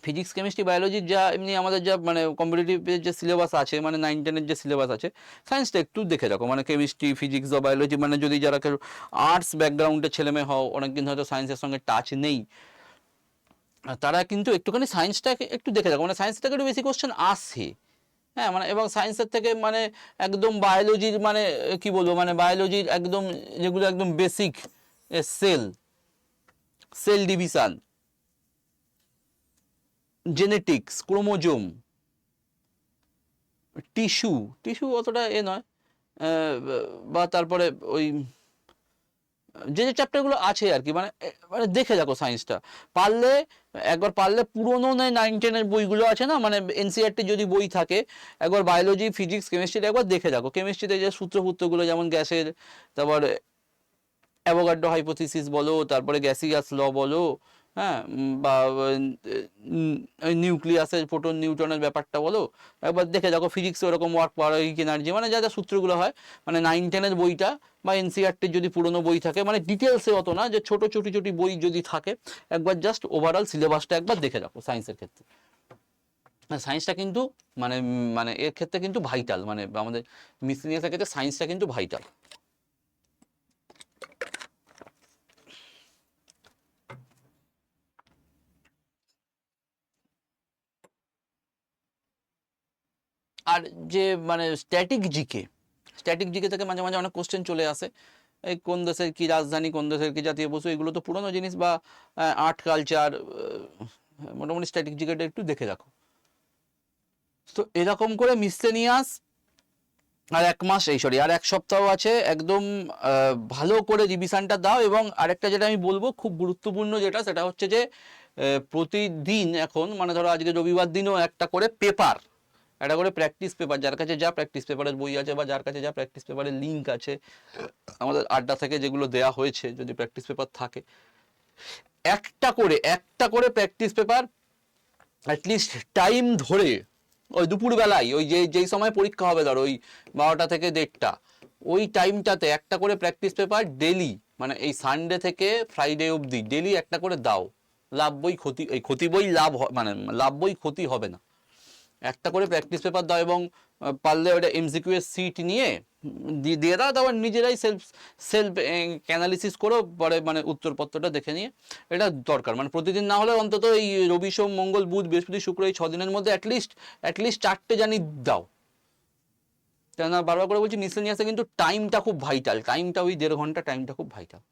ফিজিক্স কেমিস্ট্রি বায়োলজির যা এমনি আমাদের যা মানে কম্পিটিটিভের যে সিলেবাস আছে, মানে 9-10-এর যে সিলেবাস আছে, সায়েন্সটা একটু দেখে রাখো, মানে কেমিস্ট্রি ফিজিক্স বা বায়োলজি, মানে যদি যারা কেউ আর্টস ব্যাকগ্রাউন্ডের ছেলেমেয়ে হও, অনেকদিন হয়তো সায়েন্সের সঙ্গে টাচ নেই, তারা কিন্তু একটুখানি সায়েন্সটাকে একটু দেখে রাখো, মানে সায়েন্স থেকে একটু বেশি কোশ্চেন আসে। হ্যাঁ, মানে এবং সায়েন্সের থেকে মানে একদম বায়োলজির, মানে কি বলবো, মানে বায়োলজির একদম যেগুলো একদম basic, cell cell division, genetics, chromosome, tissue, tissue অতটা এ নয়, বা তারপরে ওই যে যে চ্যাপ্টারগুলো আছে আর কি, মানে মানে দেখে যাকো সায়েন্সটা পারলে, একবার পারলে পুরোনো নয় 9-10-এর বইগুলো আছে না, মানে এনসিইআরটি যদি বই থাকে, একবার বায়োলজি ফিজিক্স কেমিস্ট্রিটা একবার দেখে যাকো। কেমিস্ট্রিতে যে সূত্রগুলো যেমন গ্যাসের, তারপর অ্যাভোগাড্রো হাইপোথিসিস বলো, তারপরে গ্যাসিয়াস ল বলো, হ্যাঁ, বা নিউক্লিয়াসের প্রোটন নিউটনের ব্যাপারটা বলো, একবার দেখে দেখো। ফিজিক্সে ওরকম ওয়ার্ক পাওয়ার এনার্জি, মানে যা যা সূত্রগুলো হয়, মানে 9-10-এর বইটা বা এনসিইআরটির যদি পুরোনো বই থাকে, মানে ডিটেলসে অত না, যে ছোট ছোটি ছোটি বই যদি থাকে, একবার জাস্ট ওভারঅল সিলেবাসটা একবার দেখে রাখো সায়েন্সের ক্ষেত্রে। সায়েন্সটা কিন্তু মানে মানে এর ক্ষেত্রে কিন্তু ভাইটাল, মানে আমাদের মিসলিনিয়াসের ক্ষেত্রে সায়েন্সটা কিন্তু ভাইটাল। আর যে মানে স্ট্যাটিক জিকে থেকে মাঝে মাঝে অনেক কোশ্চেন চলে আসে, এই কোন দেশের কি রাজধানী, কোন দেশের কি জাতীয় পশু, এগুলো তো পুরনো জিনিস, বা আর্ট কালচার, মোটামুটি স্ট্যাটিক জিকেটা একটু দেখে রাখো। তো এরকম করে মিসলেনিয়াস আর এক মাস, এই সরি আর এক সপ্তাহ আছে, একদম ভালো করে রিভিশনটা দাও। এবং আরেকটা যেটা আমি বলবো খুব গুরুত্বপূর্ণ যেটা, সেটা হচ্ছে যে প্রতিদিন এখন, মানে ধরো আজকে রবিবার দিনও একটা করে পেপার, একটা করে প্র্যাকটিস পেপার, যার কাছে যা প্র্যাকটিস পেপারের বই আছে বা যার কাছে যা প্র্যাকটিস পেপারের লিঙ্ক আছে, আমাদের আড্ডা থেকে যেগুলো দেয়া হয়েছে, যদি প্র্যাকটিস পেপার থাকে, একটা করে প্র্যাকটিস পেপার অ্যাটলিস্ট টাইম ধরে, ওই দুপুরবেলায়, ওই যেই সময় পরীক্ষা হবে, ধরো ওই 12টা থেকে 1:30, ওই টাইমটাতে একটা করে প্র্যাকটিস পেপার ডেলি, মানে এই সানডে থেকে ফ্রাইডে অবধি ডেলি একটা করে দাও। লাভ বই ক্ষতি, এই ক্ষতি বই লাভ মানে লাভ বই ক্ষতি হবে না। একটা করে প্র্যাকটিস পেপার দাও, এবং পারলে ওটা এমসিকিউ এর সিট নিয়ে দিয়ে দাও, তারপর নিজেরাই সেলফ অ্যানালিসিস করো, পরে মানে উত্তরপত্রটা দেখে নিয়ে, এটা দরকার। মানে প্রতিদিন না হলে অন্তত এই রবি সোম মঙ্গল বুধ বৃহস্পতি শুক্র, এই 6 দিনের মধ্যে অ্যাটলিস্ট 4টে জানি দাও। কেননা বারবার করে বলছি, মিসেলিনিয়াসে কিন্তু টাইমটা খুব ভাইটাল, টাইমটা ওই 1.5 ঘন্টা, টাইমটা খুব ভাইটাল।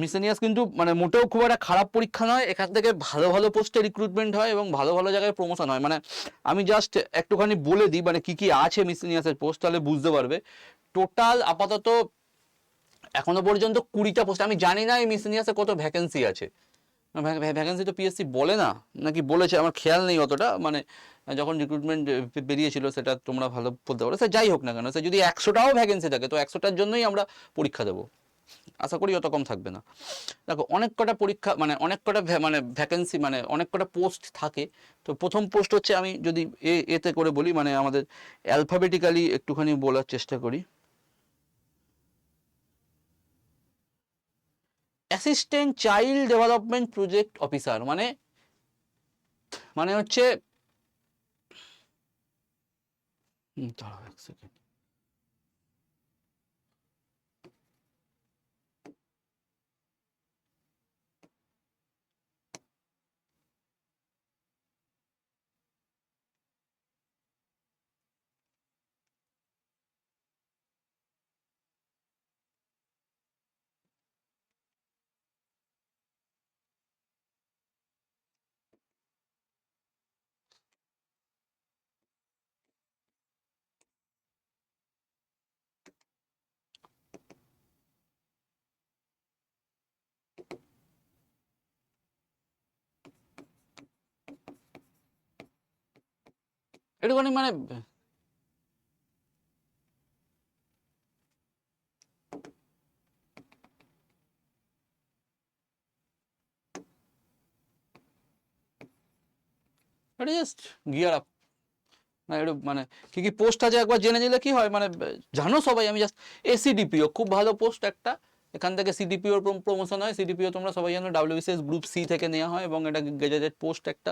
মিসেলিনিয়াস কিন্তু মানে মোটেও খুব একটা খারাপ পরীক্ষা নয়, এখান থেকে ভালো ভালো পোস্টে রিক্রুটমেন্ট হয় এবং ভালো ভালো জায়গায় প্রমোশন হয়। মানে আমি জাস্ট একটুখানি বলে দিই মানে কি কি আছে মিসেলিনিয়াসের পোস্ট, তাহলে বুঝতে পারবে। টোটাল আপাতত এখনো পর্যন্ত 20টা পোস্ট, আমি জানি না এই মিসেলিনিয়াসে কত ভ্যাকেন্সি আছে। ভ্যাকেন্সি তো পিএসসি বলে না, নাকি বলেছে আমার খেয়াল নেই অতটা, মানে যখন রিক্রুটমেন্ট বেরিয়েছিল সেটা তোমরা ভালো বলতে পারো। সে যাই হোক না কেন, সে যদি 100টাও ভ্যাকেন্সি থাকে, তো 100টার জন্যই আমরা পরীক্ষা দেবো, আশা করি অত কম থাকবে না। দেখো অনেক কটা পরীক্ষা, মানে অনেক কটা মানে ভ্যাকেন্সি, মানে অনেক কটা পোস্ট থাকে। তো প্রথম পোস্ট হচ্ছে, আমি যদি এতে করে বলি, মানে আমাদের অ্যালফাবেটিক্যালি একটুখানি বলার চেষ্টা করি, assistant child development project officer, মানে মানে হচ্ছে, দাঁড়াও এক সেকেন্ড, একটুখানি মানে এটা জাস্ট গিয়ার আপ, না এটা মানে কি কি পোস্ট আছে একবার জেনে নিলে কি হয়, মানে জানো সবাই, আমি জাস্ট এসিডিপিও খুব ভালো পোস্ট একটা, এখান থেকে সিডিপিওর প্রমোশন হয়। সিডিপিও তোমরা সবাই জানো ডাব্লিউবিসিএস গ্রুপ সি থেকে নেওয়া হয় এবং এটা গেজেটেড পোস্ট একটা।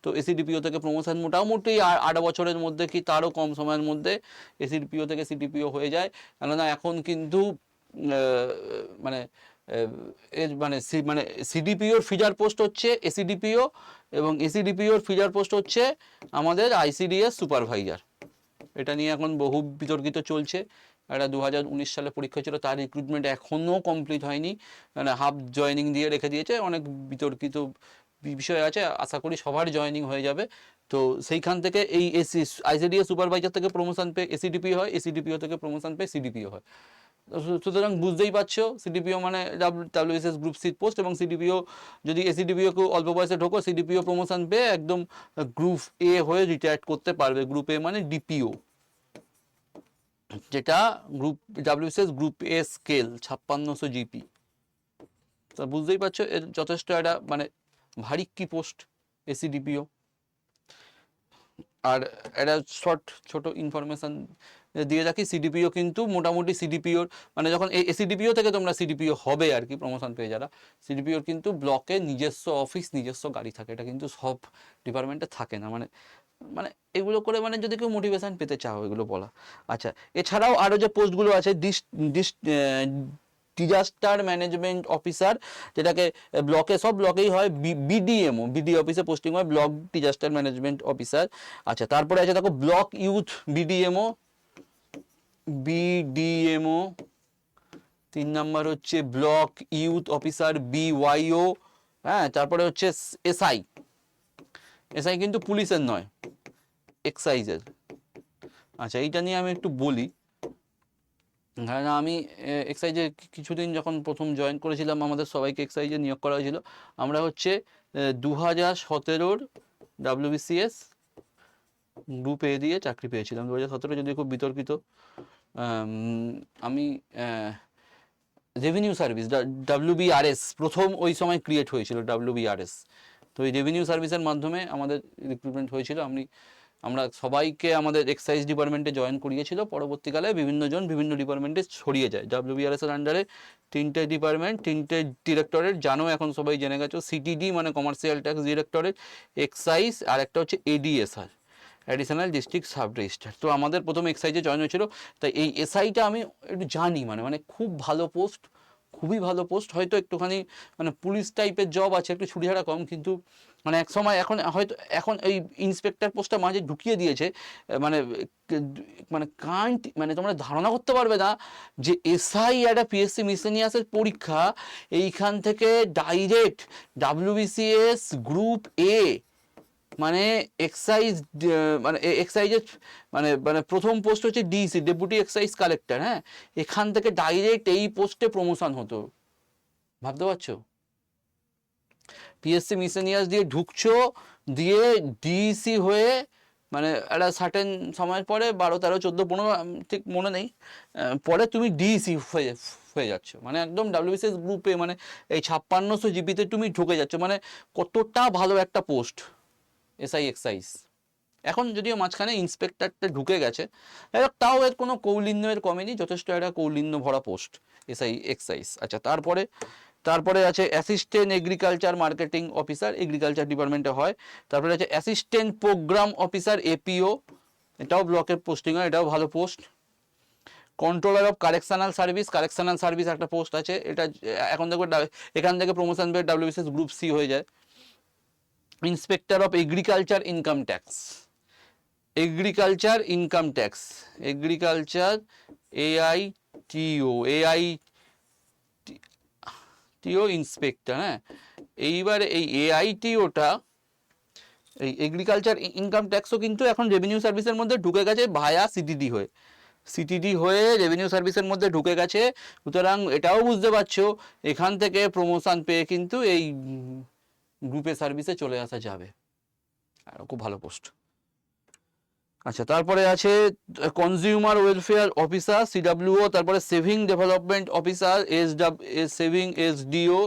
তো এসিডিপিও থেকে প্রমোশন মোটামুটি 8 বছরের মধ্যে কি তারও কম সময়ের মধ্যে এসিডিপিও থেকে সিডিপিও হয়ে যায়। কেননা এখন কিন্তু মানে এর মানে মানে সিডিপিওর ফিজার পোস্ট হচ্ছে এসিডিপিও, এবং এসিডিপিওর ফিজার পোস্ট হচ্ছে আমাদের আইসিডিএস সুপারভাইজার। এটা নিয়ে এখন বহু বিতর্কিত চলছে। একটা 2019 সালে পরীক্ষা ছিল, তার রিক্রুটমেন্ট এখনও কমপ্লিট হয়নি, মানে হাফ জয়েনিং দিয়ে রেখে দিয়েছে। অনেক বিতর্কিত বিষয় আছে, আশা করি সবার জয়েনিং হয়ে যাবে। তো সেইখান থেকে এই আইসিডিএস সুপারভাইজার থেকে প্রমোশন পেয়ে এসিডিপি হয়, এসিডিপিও থেকে প্রমোশন পেয়ে সিডিপিও হয়। সুতরাং বুঝতেই পারছো সিডিপিও মানে ডাব্লিউবিসিএস গ্রুপ সি পোস্ট, এবং সিডিপিও যদি এসিডিপিও কেউ অল্প বয়সে ঢোকো সিডিপিও প্রমোশন পেয়ে একদম গ্রুপ এ হয়ে রিটায়ার করতে পারবে। গ্রুপ এ মানে ডিপিও, যেটা গ্রুপ ডাব্লিউবিসিএস গ্রুপ এ স্কেল 5600 জিপি। তো বুঝতেই পারছো এর যথেষ্ট একটা মানে ভারী কি পোস্ট এসিডিপিও। আর একটা শর্ট ছোট ইনফরমেশন দিয়ে রাখি, সিডিপিও কিন্তু মোটামুটি সিডিপিওর মানে যখন এই এসিডিপিও থেকে তোমরা সিডিপিও হবে আর কি প্রমোশন পেয়ে যারা, সিডিপিওর কিন্তু ব্লকে নিজস্ব অফিস নিজস্ব গাড়ি থাকে, এটা কিন্তু সব ডিপার্টমেন্টে থাকে না। মানে মানে এগুলো করে মানে যদি কেউ মোটিভেশন পেতে চাও এগুলো বলা। আচ্ছা, এছাড়াও আরও যে পোস্টগুলো আছে ডিজাস্টার ম্যানেজমেন্ট অফিসার, যেটাকে ব্লকে সব ব্লকেই হয়, বিডিএমও বিডি অফিসে পোস্টিং হয়, ব্লক ডিজাস্টার ম্যানেজমেন্ট অফিসার। আচ্ছা, তারপরে আছে দেখো ব্লক ইউথ বিডিএমও, বিডিএমও। 3 নম্বর হচ্ছে ব্লক ইউথ অফিসার বিওয়াইও। হ্যাঁ, তারপরে হচ্ছে এসআই, এসআই কিন্তু পুলিশের নয়, এক্সাইজের। আচ্ছা, এইটা নিয়ে আমি একটু বলি। কারণ আমি এক্সাইজে কিছুদিন যখন প্রথম জয়েন করেছিলাম, আমাদের সবাইকে এক্সাইজে নিয়োগ করা হয়েছিল। আমরা হচ্ছে 2017 ডাব্লিউবিসিএস গ্রুপ এ দিয়ে চাকরি পেয়েছিলাম। 2017 যদি খুব বিতর্কিত। আমি রেভিনিউ সার্ভিস ডাব্লিউবিআরএস প্রথম ওই সময় ক্রিয়েট হয়েছিল ডাব্লিউবিআরএস। তো এই রেভিনিউ সার্ভিসের মাধ্যমে আমাদের রিক্রুটমেন্ট হয়েছিল। আমরা সবাইকে আমাদের এক্সাইজ ডিপার্টমেন্টে জয়েন করিয়েছিল। পরবর্তীকালে বিভিন্ন জন বিভিন্ন ডিপার্টমেন্টে ছড়িয়ে যায়। ডাব্লিউবিআরএস এর আন্ডারে 3টে ডিপার্টমেন্ট, 3টে ডিরেক্টরেট, জানো এখন সবাই জেনে গেছো। সিটিডি মানে কমার্শিয়াল ট্যাক্স ডিরেক্টরেট, এক্সাইজ, আর একটা হচ্ছে ADSR, additional district sub registrar. তো আমাদের প্রথম এক্সাইজে জয়েন হয়েছিল। তাই এই এসআইটা আমি একটু জানি, মানে খুব ভালো পোস্ট, খুবই ভালো পোস্ট। হয়তো একটুখানি মানে পুলিশ টাইপের জব আছে, একটু ছুটিহারা কম, কিন্তু মানে এক সময় এখন হয়তো এখন এই ইন্সপেক্টর পোস্টটা মাঝে ঢুকিয়ে দিয়েছে। মানে মানে কান্ট মানে তোমরা ধারণা করতে পারবে না যে এসআই একটা পিএসসি মিসেনিয়াসের পরীক্ষা, এইখান থেকে ডাইরেক্ট ডাব্লিউবিসিএস গ্রুপ এ মানে এক্সাইজ, মানে এক্সাইজের মানে মানে প্রথম পোস্ট হচ্ছে ডিসি, ডেপুটি এক্সাইজ কালেক্টর। হ্যাঁ, এখান থেকে ডাইরেক্ট এই পোস্টে প্রমোশন হতো, ভাবতে পারছো? পিএসসি মিসেনিয়াস দিয়ে ঢুকছো, দিয়ে ডিসি হয়ে মানে একটা সার্টেন সময়ের পরে 12, 13, 14, 15 ঠিক মনে নেই, পরে তুমি ডিসি হয়ে যাচ্ছ, মানে একদম ডাব্লিউবিসিএস গ্রুপে মানে এই 5600 জিপিতে তুমি ঢুকে যাচ্ছ। মানে কতটা ভালো একটা পোস্ট এসআই এক্সাইজ। এখন যদিও মাঝখানে ইন্সপেক্টরটা ঢুকে গেছে, তাও এর কোনো কৌলিন্য এর কমেনি, যথেষ্ট একটা কৌলিন্য ভরা পোস্ট এসআই এক্সাইজ। আচ্ছা, তারপরে আছে assistant agriculture marketing officer, agriculture ডিপার্টমেন্টে হয়। তারপরে আছে অ্যাসিস্ট্যান্ট প্রোগ্রাম অফিসার এপিও, এটাও ব্লকের পোস্টিং হয়, এটাও ভালো post. Controller of correctional service একটা পোস্ট আছে, এটা এখন দেখো এখান থেকে প্রমোশন পেয়ে ডাব্লিউবিসিএস গ্রুপ সি হয়ে যায়। Inspector of agriculture income tax, agriculture AITO inspector. হ্যাঁ, এইবার এই এআইটিওটা, এই এগ্রিকালচার ইনকাম ট্যাক্সও কিন্তু এখন রেভিনিউ সার্ভিসের মধ্যে ঢুকে গেছে ভায়া সিটিডি হয়ে রেভিনিউ সার্ভিসের মধ্যে ঢুকে গেছে। সুতরাং এটাও বুঝতে পারছো এখান থেকে প্রমোশন পেয়ে কিন্তু এই গ্রুপে সার্ভিসে চলে আসা যাবে, আর খুব ভালো পোস্ট। আচ্ছা, তারপরে আছে কনজিউমার ওয়েলফেয়ার অফিসার সিডাব্লিউও, তারপরে saving development officer saving SDO,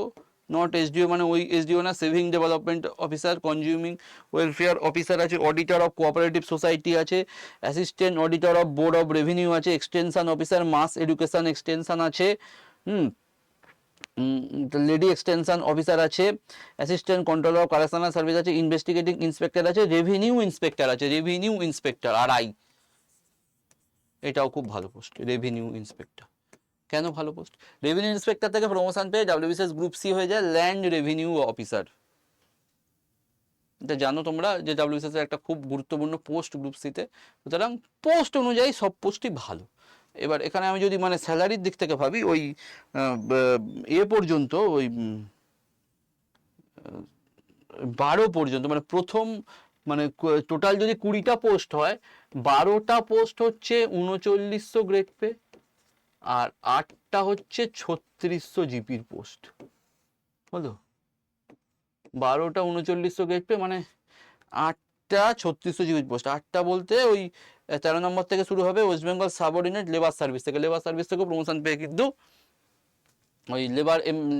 not SDO মানে ওই এসডিও না, saving development officer, consuming welfare officer আছে, অডিটর অফ কোঅপারেটিভ সোসাইটি আছে, assistant auditor of board of revenue আছে, extension officer mass education extension আছে, লেডি এক্সটেনশন অফিসার আছে, assistant controller of correctional service আছে, ইনভেস্টিগেটিং ইন্সপেক্টর আছে, রেভিনিউ ইন্সপেক্টর আছে, রেভিনিউ ইন্সপেক্টর আরআই, এটাও খুব ভালো পোস্ট, রেভিনিউ ইন্সপেক্টর। কেন ভালো পোস্ট? রেভিনিউ ইন্সপেক্টর থেকে প্রমোশন পেয়ে ডাব্লিউবিসিএস গ্রুপ সি হয়ে যায় ল্যান্ড রেভিনিউ অফিসার। এটা জানো তোমরা যে ডাব্লিউবিসিএস এর একটা খুব গুরুত্বপূর্ণ পোস্ট গ্রুপ সিতে, সুতরাং পোস্ট অনুযায়ী সব পোস্টই ভালো। এবার এখানে আমি যদি মানে স্যালারির দিক থেকে ভাবি, ওই পর্যন্ত ওই 12 পর্যন্ত মানে প্রথম মানে টোটাল যদি 20টা পোস্ট হয়, 12টা পোস্ট হচ্ছে 3900 গ্রেড পে, আর 8টা হচ্ছে 3600 জিপির পোস্ট। হলো 12টা 3900 গ্রেড পে, মানে 8টা 3600 জিপির পোস্ট। 8টা বলতে ওই 13 নম্বর থেকে শুরু হবে, West Bengal subordinate labour service থেকে, লেবার সার্ভিস থেকে প্রমোশন পেয়ে কিন্তু ওই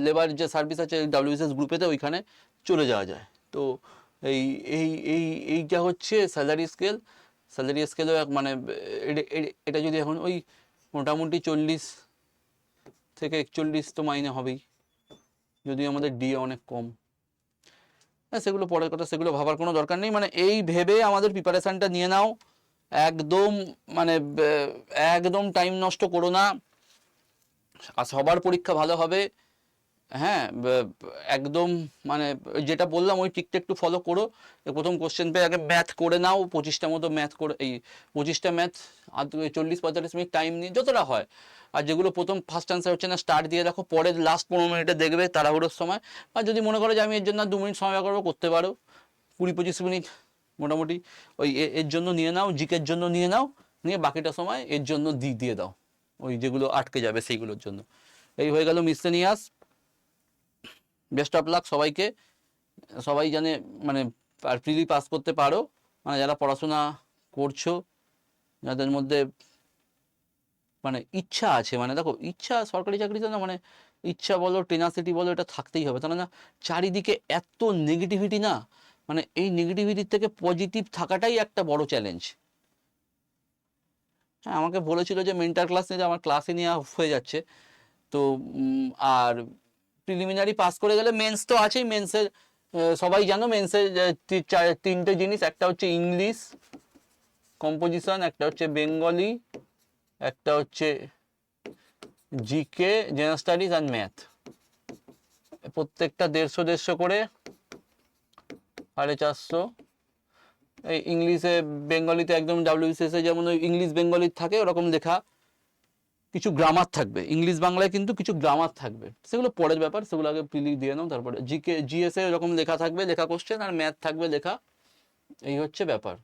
লেবার যে সার্ভিস আছে ডাব্লিউবিসিএস গ্রুপেতে, ওইখানে চলে যাওয়া যায়। তো এই এই এই এইটা হচ্ছে স্যালারি স্কেল। স্যালারি স্কেলও মানে এটা যদি এখন ওই মোটামুটি 40 থেকে 41 তো মাইনে হবেই, যদিও আমাদের ডিএ অনেক কম। হ্যাঁ, সেগুলো পরের কথা, সেগুলো ভাবার কোনো দরকার নেই। মানে এই ভেবে আমাদের প্রিপারেশানটা নিয়ে নাও, একদম মানে একদম টাইম নষ্ট করো না, আর সবার পরীক্ষা ভালো হবে। হ্যাঁ, একদম মানে যেটা বললাম ওই ঠিকটা একটু ফলো করো। প্রথম কোশ্চেন পেয়ে আগে ম্যাথ করে নাও, 25টা মতো ম্যাথ করে, এই 25টা ম্যাথ আর 40-45 মিনিট টাইম নিয়ে যতটা হয়। আর যেগুলো প্রথম ফার্স্ট অ্যান্সার হচ্ছে না, স্টার্ট দিয়ে রাখো, পরের লাস্ট 15 মিনিটে দেখবে তাড়াহুড়োর সময়। আর যদি মনে করো যে আমি এর জন্য 2 মিনিট সময় করবো, করতে পারো, 20-25 মিনিট মোটামুটি ওই এর জন্য নিয়ে নাও, জিকের জন্য নিয়ে নাও, নিয়ে বাকিটা সময় এর জন্য দিয়ে দাও, ওই যেগুলো আটকে যাবে সেইগুলোর জন্য। এই হয়ে গেল মিসসেলিনিয়াস। বেস্ট অফ লাক সবাইকে, সবাই জানে মানে আর প্রিলি পাস করতে পারো। মানে যারা পড়াশোনা করছো, যাদের মধ্যে মানে ইচ্ছা আছে, মানে দেখো ইচ্ছা সরকারি চাকরিতে না, মানে ইচ্ছা বলো টেনাসিটি বলো, এটা থাকতেই হবে, তাহলে না চারিদিকে এত নেগেটিভিটি না, মানে এই নেগেটিভিটির থেকে পজিটিভ থাকাটাই একটা বড় চ্যালেঞ্জ। হ্যাঁ, আমাকে বলেছিল যে মেন্টাল ক্লাস নিয়ে, আমার ক্লাসে নেওয়া হয়ে যাচ্ছে। তো আর প্রিলিমিনারি পাস করে গেলে মেন্স তো আছেই। মেন্সের সবাই জানো, মেন্সের 3টে জিনিস, একটা হচ্ছে ইংলিশ কম্পোজিশন, একটা হচ্ছে বেঙ্গলি, একটা হচ্ছে GK general studies and math. প্রত্যেকটা 150 করে 450। এই ইংলিশে বেঙ্গলিতে একদম ডাব্লিউবিসিএস যেমন ওই ইংলিশ বেঙ্গলি থাকে ওরকম লেখা, কিছু গ্রামার থাকবে ইংলিশ বাংলায়, কিন্তু কিছু গ্রামার থাকবে, সেগুলো পরের ব্যাপার, সেগুলো আগে প্রিলি দিয়ে নাও। তারপরে জিকে জিএস এ এরকম লেখা থাকবে, লেখা কোশ্চেন, আর ম্যাথ থাকবে লেখা, এই হচ্ছে ব্যাপার।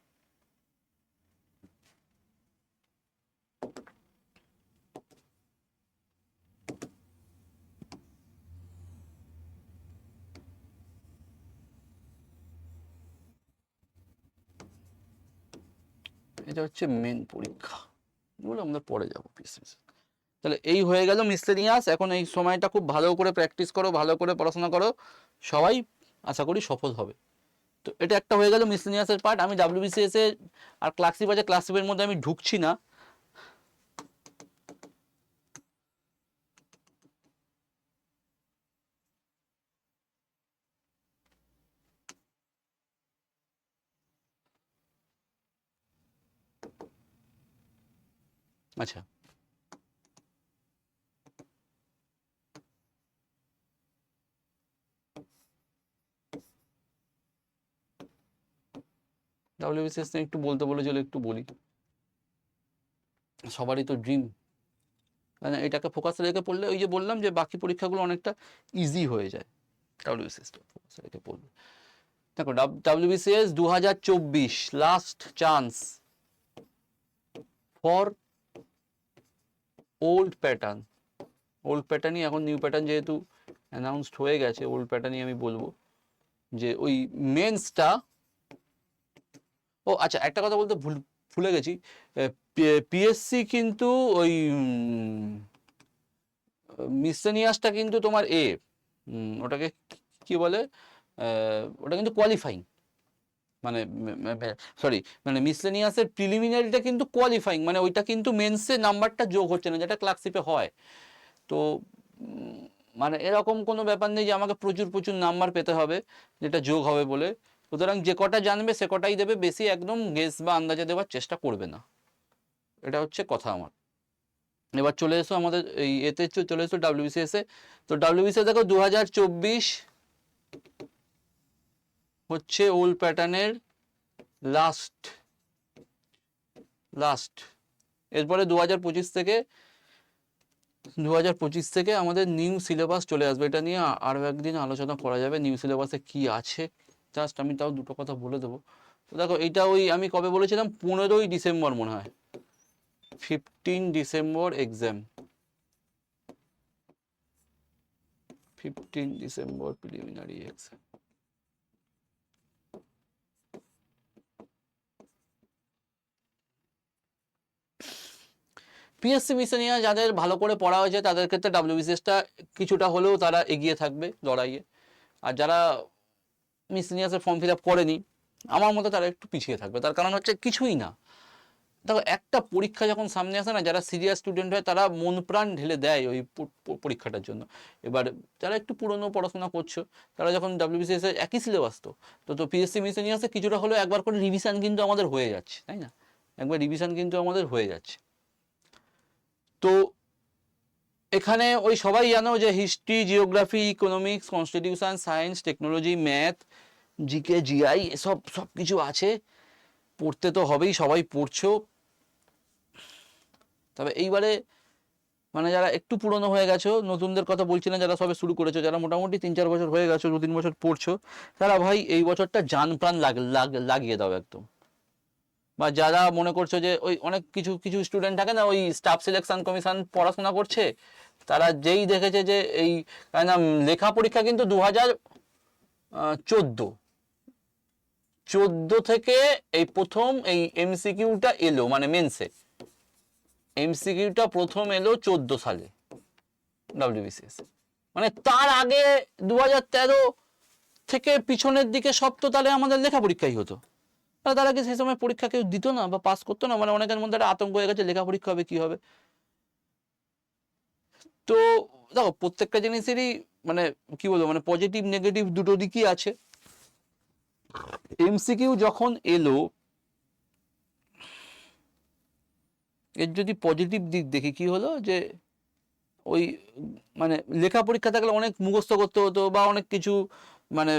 এটা হচ্ছে মেন পরীক্ষা, এগুলো আমরা পরে যাবো পিসিস। তাহলে এই হয়ে গেল মিসলেনিয়াস। এখন এই সময়টা খুব ভালো করে প্র্যাকটিস করো, ভালো করে পড়াশোনা করো, সবাই আশা করি সফল হবে। তো এটা একটা হয়ে গেল মিসলেনিয়াসের পার্ট। আমি ডাব্লিউবিসিএস এর আর ক্লাসিপ আছে, ক্লাসিপের মধ্যে আমি ঢুকছি না। আচ্ছা, ডাব্লিউবিসিএস নিয়ে একটু বলতে বলেছিল, একটু বলি। সবারই তো ড্রিম, মানে এটাকে ফোকাস রেখে পড়লে ওই যে বললাম যে বাকি পরীক্ষাগুলো অনেকটা ইজি হয়ে যায়, ডাব্লিউবিসিএসটা ফোকাস রেখে পড়লে। দেখো WBCS 2024 last chance for old pattern. Old প্যাটার্নই এখন নিউ প্যাটার্ন যেহেতু অ্যানাউন্সড হয়ে গেছে, ওল্ড প্যাটার্নই আমি বলবো যে ওই মেন্সটা। ও আচ্ছা, একটা কথা বলতে ভুলে গেছি, পিএসসি কিন্তু ওই মিসেনিয়াসটা কিন্তু তোমার ওটাকে কি বলে, ওটা কিন্তু কোয়ালিফাইং, মানে সরি, মানে মিসলেনিয়াসের প্রিলিমিনারিটা কিন্তু কোয়ালিফাইং, মানে ওইটা কিন্তু মেন্সে নাম্বারটা যোগ হচ্ছে না, যেটা ক্লার্কশিপে হয়। তো মানে এরকম কোনো ব্যাপার নেই যে আমাকে প্রচুর প্রচুর নাম্বার পেতে হবে যেটা যোগ হবে বলে। সুতরাং যে কটা জানবে সে কটাই দেবে, বেশি একদম গেস বা আন্দাজে দেওয়ার চেষ্টা করবে না, এটা হচ্ছে কথা আমার। এবার চলে এসো আমাদের এই এতে, চলে এসো ডাব্লিউবিসিএস এ। তো ডাব্লিউবিসিএস দেখো 2024 হচ্ছে ওল্ড প্যাটার্নের লাস্ট লাস্ট এরপরে 2025 থেকে আমাদের নিউ সিলেবাস চলে আসবে। এটা নিয়ে আরও একদিন আলোচনা করা যাবে, নিউ সিলেবাসে কি আছে। জাস্ট আমি তাও দুটো কথা বলে দেবো। তো দেখো এইটা ওই আমি কবে বলেছিলাম, 15ই ডিসেম্বর মনে হয়, 15 December exam, 15 December preliminary exam. PSC মিশনিয়া যাদের ভালো করে পড়া হয়েছে তাদের ক্ষেত্রে ডাব্লিউবিসিএসটা কিছুটা হলেও তারা এগিয়ে থাকবে লড়াইয়ে, আর যারা মিসলেনিয়াসের ফর্ম ফিল আপ করেনি আমার মতে তারা একটু পিছিয়ে থাকবে। তার কারণ হচ্ছে কিছুই না, দেখো একটা পরীক্ষা যখন সামনে আসে না, যারা সিরিয়াস স্টুডেন্ট হয় তারা মন প্রাণ ঢেলে দেয় ওই পরীক্ষাটার জন্য। এবার যারা একটু পুরনো পড়াশোনা করছো তারা যখন ডাব্লিউবিসিএস এর একই সিলেবাস, তো পিএসসি মিসলেনিয়াসে কিছুটা হলেও একবার করে রিভিশন কিন্তু আমাদের হয়ে যাচ্ছে, তাই না? একবার রিভিশন কিন্তু আমাদের হয়ে যাচ্ছে। তো এখানে ওই সবাই জানো যে history, geography, economics, constitution, science, technology, math, GK, GI, এসব সব কিছু আছে, পড়তে তো হবেই, সবাই পড়ছো। তবে এইবারে মানে যারা একটু পুরনো হয়ে গেছো, নতুনদের কথা বলছি না, যারা সবে শুরু করেছো, যারা মোটামুটি 3-4 বছর হয়ে গেছো, 2-3 বছর পড়ছো, তারা ভাই এই বছরটা জান প্রাণ লাগিয়ে দাও একদম। বা যারা মনে করছো যে ওই অনেক কিছু কিছু স্টুডেন্ট থাকে না, ওই স্টাফ সিলেকশন কমিশন পড়াশোনা করছে, তারা যেই দেখেছে যে এই না লেখা পরীক্ষা কিন্তু 2014 থেকে এই প্রথম এই এমসিকিউটা এলো, মানে মেন্সে এমসিকিউটা প্রথম এলো 14 সালে ডাব্লিউবিসিএস, মানে তার আগে 2013 থেকে পিছনের দিকে সব তো তাহলে আমাদের লেখা পরীক্ষাই হতো। তারা কি সেই সময় পরীক্ষা কেউ দিত না বা পাস করতো না? মানে অনেকের মধ্যে একটা আতঙ্ক হয়ে গেছে লেখা পরীক্ষা হবে কি হবে। তো দেখো প্রত্যেকটা জিনিসেরই মানে কি বলবো, মানে পজিটিভ নেগেটিভ দুটো দিকই আছে। এমসিকিউ যখন এলো, এর যদি পজিটিভ দিক দেখি কি হলো, যে ওই মানে লেখা পরীক্ষা থাকলে অনেক মুখস্থ করতে হতো বা অনেক কিছু মানে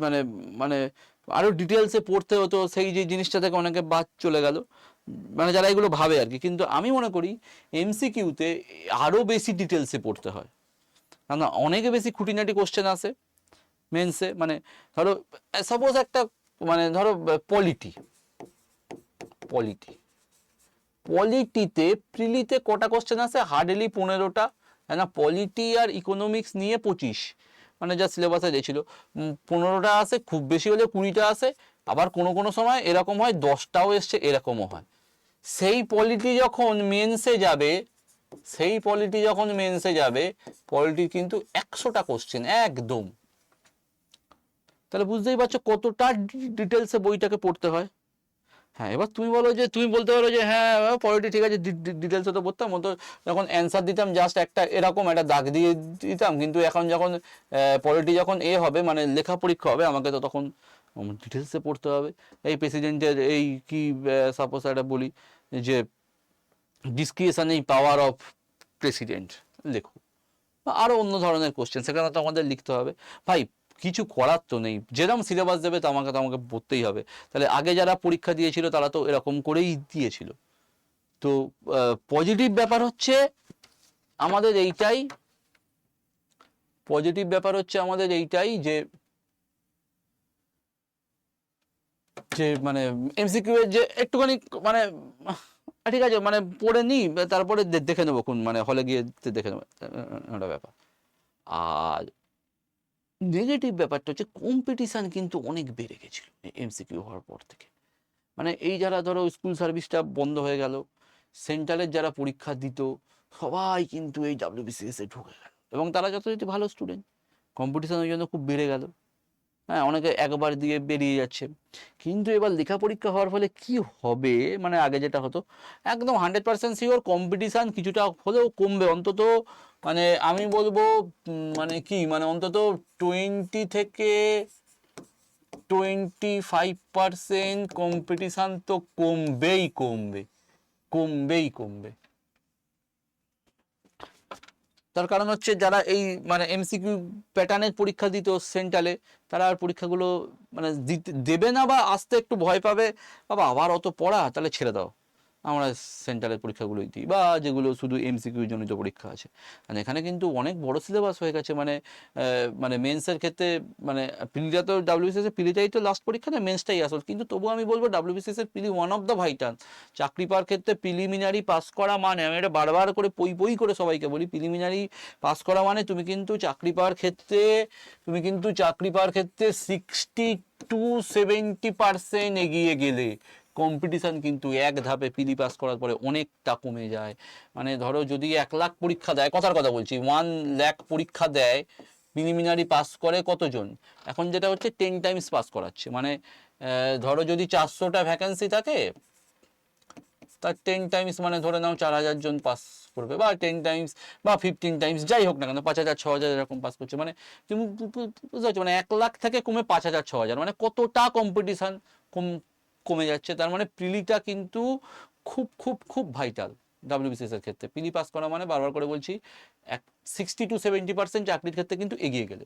মানে মানে আরো ডিটেলসে পড়তে হতো, সেই যে জিনিসটা থেকে অনেকে বাদ চলে গেল, মানে যারা এগুলো ভাবে আর কি। কিন্তু আমি মনে করি এমসিকিউতে আরো বেশি ডিটেলসে পড়তে হয়, কারণ অনেকে বেশি খুঁটিনাটি কোশ্চেন আসে মেন্সে। মানে ধরো সাপোজ একটা মানে ধরো পলিটি পলিটি পলিটিতে প্রিলিতে কটা কোশ্চেন আসে? হার্ডলি 15টা, হ্যাঁ না? পলিটি আর ইকোনমিক্স নিয়ে 25, মানে যা সিলেবাসে দিয়েছিল 15টা আসে, খুব বেশি হলে 20টা আসে। আবার কোনো কোনো সময় এরকম হয় 10টাও এসছে, এরকমও হয়। সেই পলিটি যখন মেন্সে যাবে, পলিটির কিন্তু 100টা কোশ্চেন একদম। তাহলে বুঝতেই পারছো কতটা ডিটেলসে বইটাকে পড়তে হয়। হ্যাঁ, এবার তুমি বলতে পারো যে হ্যাঁ পলিটি ঠিক আছে, ডিটেলসে তো পড়তাম, তো যখন অ্যান্সার দিতাম জাস্ট একটা এরকম একটা দাগ দিয়ে দিতাম, কিন্তু এখন যখন পলিটি যখন হবে মানে লেখা পরীক্ষা হবে, আমাকে তো তখন ডিটেলসে পড়তে হবে। এই প্রেসিডেন্টের এই কি সাপোজ একটা বলি যে ডিসক্রিশন পাওয়ার অফ প্রেসিডেন্ট লেখো, বা আরও অন্য ধরনের কোশ্চেন সেখানে তো আমাদের লিখতে হবে। ভাই কিছু করার তো নেই, যেরকম সিলেবাস দেবে তো আমাকে পড়তেই হবে। তাহলে আগে যারা পরীক্ষা দিয়েছিল তারা তো এরকম করেই দিয়েছিল। তো পজিটিভ ব্যাপার হচ্ছে আমাদের এইটাই, যে মানে এমসিকিউ এর যে একটুখানি মানে ঠিক আছে মানে পড়ে নিই, তারপরে দেখে নেবো কোন মানে হলে গিয়ে দেখে নেবো, একটা ব্যাপার। আর নেগেটিভ ব্যাপারটা হচ্ছে কম্পিটিশান কিন্তু অনেক বেড়ে গেছিলো এমসিকিউ হওয়ার পর থেকে। মানে এই যারা ধরো স্কুল সার্ভিসটা বন্ধ হয়ে গেল, সেন্ট্রালের যারা পরীক্ষা দিত সবাই কিন্তু এই ডাব্লিউবিসিএস এ ঢুকে গেল, এবং তারা যথারীতি ভালো স্টুডেন্ট। কম্পিটিশন ওই জন্য খুব বেড়ে গেল। হ্যাঁ, অনেকে একবার দিয়ে বেরিয়ে যাচ্ছে। কিন্তু এবার লেখা পরীক্ষা হওয়ার ফলে কি হবে, মানে আগে যেটা হতো একদম 100% শিওর কম্পিটিশান কিছুটা হলেও কমবে অন্তত। মানে আমি বলবো মানে কি মানে অন্তত 20 থেকে 25% কম্পিটিশান তো কমবেই কমবে, কমবেই কমবে। তার কারণ হচ্ছে যারা এই মানে এমসিকিউ প্যাটার্নের পরীক্ষা দিত সেন্ট্রালে, তারা আর পরীক্ষাগুলো মানে দিতে দেবে না বা আসতে একটু ভয় পাবে, বাবা আবার অত পড়া, তাহলে ছেড়ে দাও, আমরা সেন্ট্রালের পরীক্ষাগুলোই দিই, বা যেগুলো শুধু এমসিকিউ জনিত পরীক্ষা আছে। মানে এখানে কিন্তু অনেক বড় সিলেবাস হয়ে গেছে, মানে মানে মেন্সের ক্ষেত্রে মানে পিলিটা তো ডাব্লিউবিসিএস এর পিলিটাই তো লাস্ট পরীক্ষা না, মেন্সটাই আসল। কিন্তু তবুও আমি বলবো ডাব্লিউবিসিএস এর পিলি ওয়ান অফ দ্য ভাইটাল। চাকরি পাওয়ার ক্ষেত্রে প্রিলিমিনারি পাস করা মানে, আমি এটা বারবার করে পই পই করে সবাইকে বলি, প্রিলিমিনারি পাস করা মানে তুমি কিন্তু চাকরি পাওয়ার ক্ষেত্রে 60 to 70% এগিয়ে গেলে। কম্পিটিশান কিন্তু এক ধাপে পিলি পাস করার পরে অনেকটা কমে যায়। মানে ধরো যদি 1 লাখ পরীক্ষা দেয়, কথার কথা বলছি, 1 লাখ পরীক্ষা দেয়, প্রিলিমিনারি পাস করে কতজন? এখন যেটা হচ্ছে 10 টাইমস পাস করাচ্ছে। মানে ধরো যদি 400টা ভ্যাকেন্সি থাকে, তার 10 টাইমস মানে ধরে নাও 4,000 জন পাস করবে, বা 10 টাইমস বা 15 টাইমস যাই হোক না কেন, 5,000 6,000 এরকম পাস করছে। মানে তুমি বুঝতে পারছো, মানে 1 লাখ থেকে কমে 5,000 6,000, মানে কতটা কম্পিটিশান কমে যাচ্ছে। তার মানে প্রিলিটা কিন্তু খুব খুব খুব ভাইটাল ডাব্লিউবিসিএস এর ক্ষেত্রে। প্রিলি পাস করা মানে বারবার করে বলছি 60 to 70% চাকরির ক্ষেত্রে কিন্তু এগিয়ে গেলে।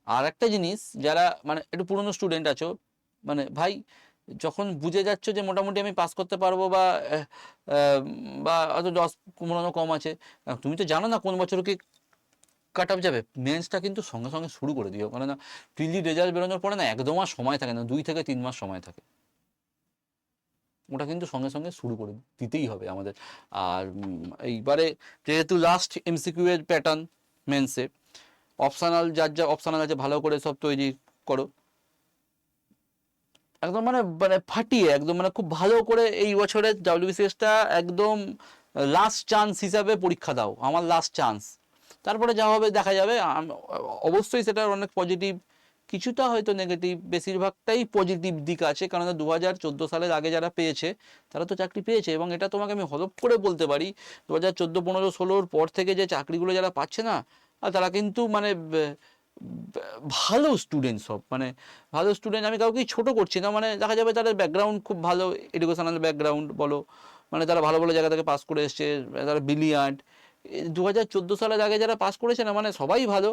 আর একটা জিনিস, যারা মানে একটু পুরনো স্টুডেন্ট আছো, মানে ভাই যখন বুঝে যাচ্ছ যে মোটামুটি আমি পাস করতে পারবো, বা বা হয়তো 10-15 কম আছে, তুমি তো জানো না কোন বছর কি কাট অফ যাবে, মেন্সটা কিন্তু সঙ্গে সঙ্গে শুরু করে দিও। কারণ না প্রিলি রেজাল্ট বেরোনোর পরে না 1-2 মাস সময় থাকে না, 2 থেকে 3 মাস সময় থাকে। ওটা কিন্তু সঙ্গে সঙ্গে শুরু করে দিতেই হবে আমাদের। আর এইবারে যেহেতু লাস্ট এমসিকিউ এর প্যাটার্ন মেন্সে, অপশনাল যার যা অপশনাল আছে ভালো করে সব তৈরি করো, একদম মানে মানে ফাটিয়ে একদম, মানে খুব ভালো করে এই বছরের ডাব্লিউবিসিএসটা একদম লাস্ট চান্স হিসাবে পরীক্ষা দাও, আমার লাস্ট চান্স। তারপরে যা হবে দেখা যাবে। অবশ্যই সেটার অনেক পজিটিভ, কিছুটা হয়তো নেগেটিভ, বেশিরভাগটাই পজিটিভ দিক আছে। কারণ 2014 সালের আগে যারা পেয়েছে তারা তো চাকরি পেয়েছে, এবং এটা তোমাকে আমি হলফ করে বলতে পারি 2014 15 16 পর থেকে যে চাকরিগুলো যারা পাচ্ছে না, আর তারা কিন্তু মানে ভালো স্টুডেন্ট সব, মানে ভালো স্টুডেন্ট। আমি কাউকেই ছোট করছি না, মানে দেখা যাবে তাদের ব্যাকগ্রাউন্ড খুব ভালো, এডুকেশনাল ব্যাকগ্রাউন্ড বলো, মানে তারা ভালো ভালো জায়গা থেকে পাস করে এসছে, তারা ব্রিলিয়ান্ট। 2014 সালের আগে যারা পাস করেছে না, মানে সবাই ভালো।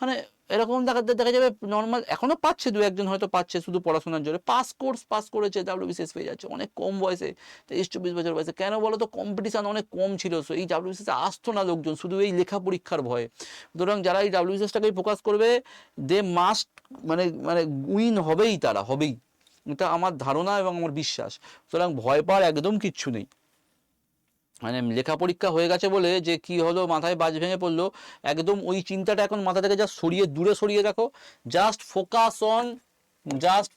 মানে এরকম দেখা যাবে নর্মাল, এখনো পাচ্ছে 2-1 জন হয়তো পাচ্ছে শুধু পড়াশোনার জন্য, পাস করেছে ডাব্লিউবিসিএস পেয়ে যাচ্ছে অনেক কম বয়সে, 23-24 বছর বয়সে। কেন বলো তো? কম্পিটিশান অনেক কম ছিল, এই ডাব্লিউবিসিএস আসতো না লোকজন শুধু এই লেখা পরীক্ষার ভয়ে। সুতরাং যারা এই ডাব্লিউবিসিএসটাকেই ফোকাস করবে, দে মাস্ট মানে মানে উইন হবেই, তারা হবেই, এটা আমার ধারণা এবং আমার বিশ্বাস। সুতরাং ভয় পাওয়ার একদম কিচ্ছু নেই। মানে লেখা পরীক্ষা হয়ে গেছে বলে যে কি হলো, মাথায় বাজ ভেঙে পড়লো, একদম ওই চিন্তাটা এখন মাথা থেকে জাস্ট সরিয়ে দূরে সরিয়ে রাখো। জাস্ট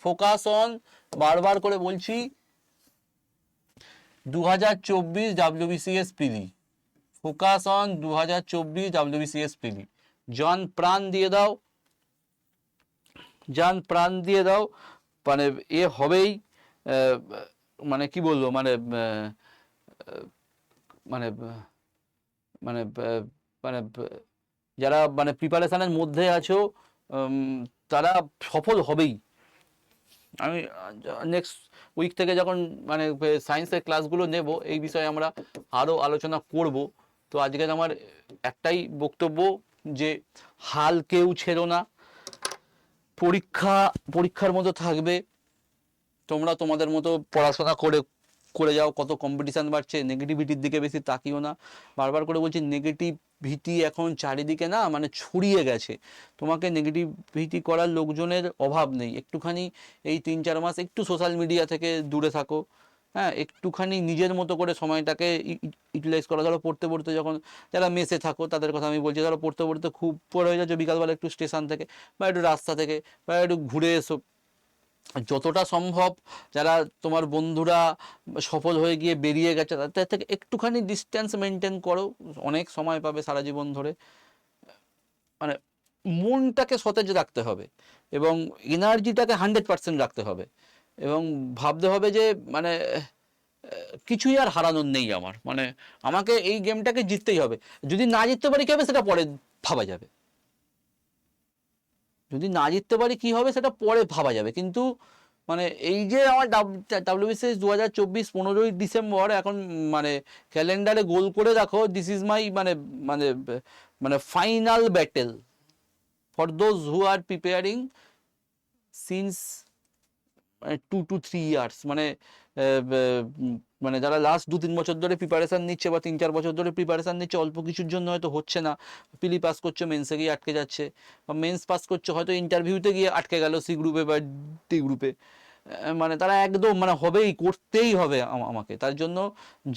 ফোকাস অন, বারবার করে বলছি, 2024 ডাব্লিউবিসিএস পিলি। ফোকাস অন 2024 ডাব্লিউবিসিএস পিলি। জন প্রাণ দিয়ে দাও, মানে এ হবেই। মানে কি বলবো, মানে মানে মানে মানে যারা মানে প্রিপারেশনের মধ্যে আছো, তারা সফল হবেই। আমি নেক্সট উইক থেকে যখন মানে সায়েন্সের ক্লাসগুলো নেব, এই বিষয়ে আমরা আরও আলোচনা করব। তো আজকে আমার একটাই বক্তব্য, যে হাল কেউ ছেড়ো না, পরীক্ষার মতো থাকবে, তোমরা তোমাদের মতো পড়াশোনা করে করে যাও। কত কম্পিটিশান বাড়ছে, নেগেটিভিটির দিকে বেশি তাকিও না। বারবার করে বলছি, নেগেটিভিটি এখন চারিদিকে না মানে ছড়িয়ে গেছে। তোমাকে নেগেটিভিটি করার লোকজনের অভাব নেই। একটুখানি এই 3-4 মাস একটু সোশ্যাল মিডিয়া থেকে দূরে থাকো, হ্যাঁ, একটুখানি নিজের মতো করে সময়টাকে ইউটিলাইজ করা। ধরো পড়তে পড়তে যখন, যারা মেসে থাকো তাদের কথা আমি বলছি, ধরো পড়তে পড়তে খুব পড়ে হয়ে যাচ্ছে, বিকালবেলা একটু স্টেশন থেকে বা একটু রাস্তা থেকে বা একটু ঘুরে এসো, যতটা সম্ভব যারা তোমার বন্ধুরা সফল হয়ে গিয়ে বেরিয়ে গেছে তাদের থেকে একটুখানি ডিস্টেন্স মেনটেন করো, অনেক সময় পাবে সারা জীবন ধরে। মানে মনটাকে সতেজ রাখতে হবে এবং এনার্জিটাকে 100% রাখতে হবে এবং ভাবতে হবে যে মানে কিছুই আর হারানোর নেই আমার, মানে আমাকে এই গেমটাকে জিততেই হবে। যদি না জিততে পারি কি হবে সেটা পরে ভাবা যাবে, যদি না জিততে পারি কি হবে সেটা পরে ভাবা যাবে, কিন্তু মানে এই যে আমার ডাব্লিউবিসিএস 2024 15ই ডিসেম্বর এখন, মানে ক্যালেন্ডারে গোল করে রাখো, দিস ইজ মাই মানে মানে মানে final battle for those who are preparing since 2 to 3 years, মানে মানে যারা লাস্ট 2-3 বছর ধরে প্রিপারেশান নিচ্ছে বা 3-4 বছর ধরে প্রিপারেশান নিচ্ছে, অল্প কিছুর জন্য হয়তো হচ্ছে না, পিলি পাস করছে, মেন্সে গিয়ে আটকে যাচ্ছে, বা মেন্স পাস করছে হয়তো ইন্টারভিউতে গিয়ে আটকে গেল সি গ্রুপে বা ডি গ্রুপে, মানে তারা একদম মানে হবেই, করতেই হবে আমাকে, তার জন্য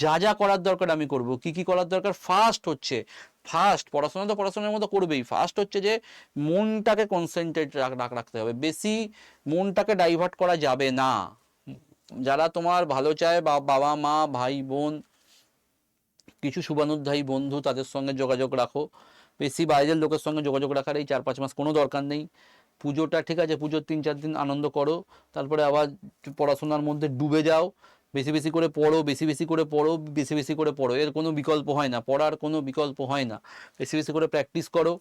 যা যা করার দরকার আমি করব। কি কি করার দরকার, ফার্স্ট পড়াশোনা তো পড়াশোনার মতো করবেই, ফার্স্ট হচ্ছে যে মনটাকে কনসেন্ট্রেট রাখতে হবে, বেশি মনটাকে ডাইভার্ট করা যাবে না। যারা তোমার ভালো চায়, বাবা মা ভাই বোন কিছু শুভানুধ্যায়ী বন্ধু, তাদের সঙ্গে যোগাযোগ রাখো, বেশি বাইরের লোকের সঙ্গে যোগাযোগ রাখার এই 4-5 মাস কোনো দরকার নেই। পুজোটা ঠিক আছে, পুজোর 3-4 দিন আনন্দ করো, তারপরে আবার পড়াশোনার মধ্যে ডুবে যাও, বেশি বেশি করে পড়ো, বেশি বেশি করে পড়ো, বেশি বেশি করে পড়ো, এর কোনো বিকল্প হয় না, পড়ার কোনো বিকল্প হয় না, বেশি বেশি করে প্র্যাকটিস করো।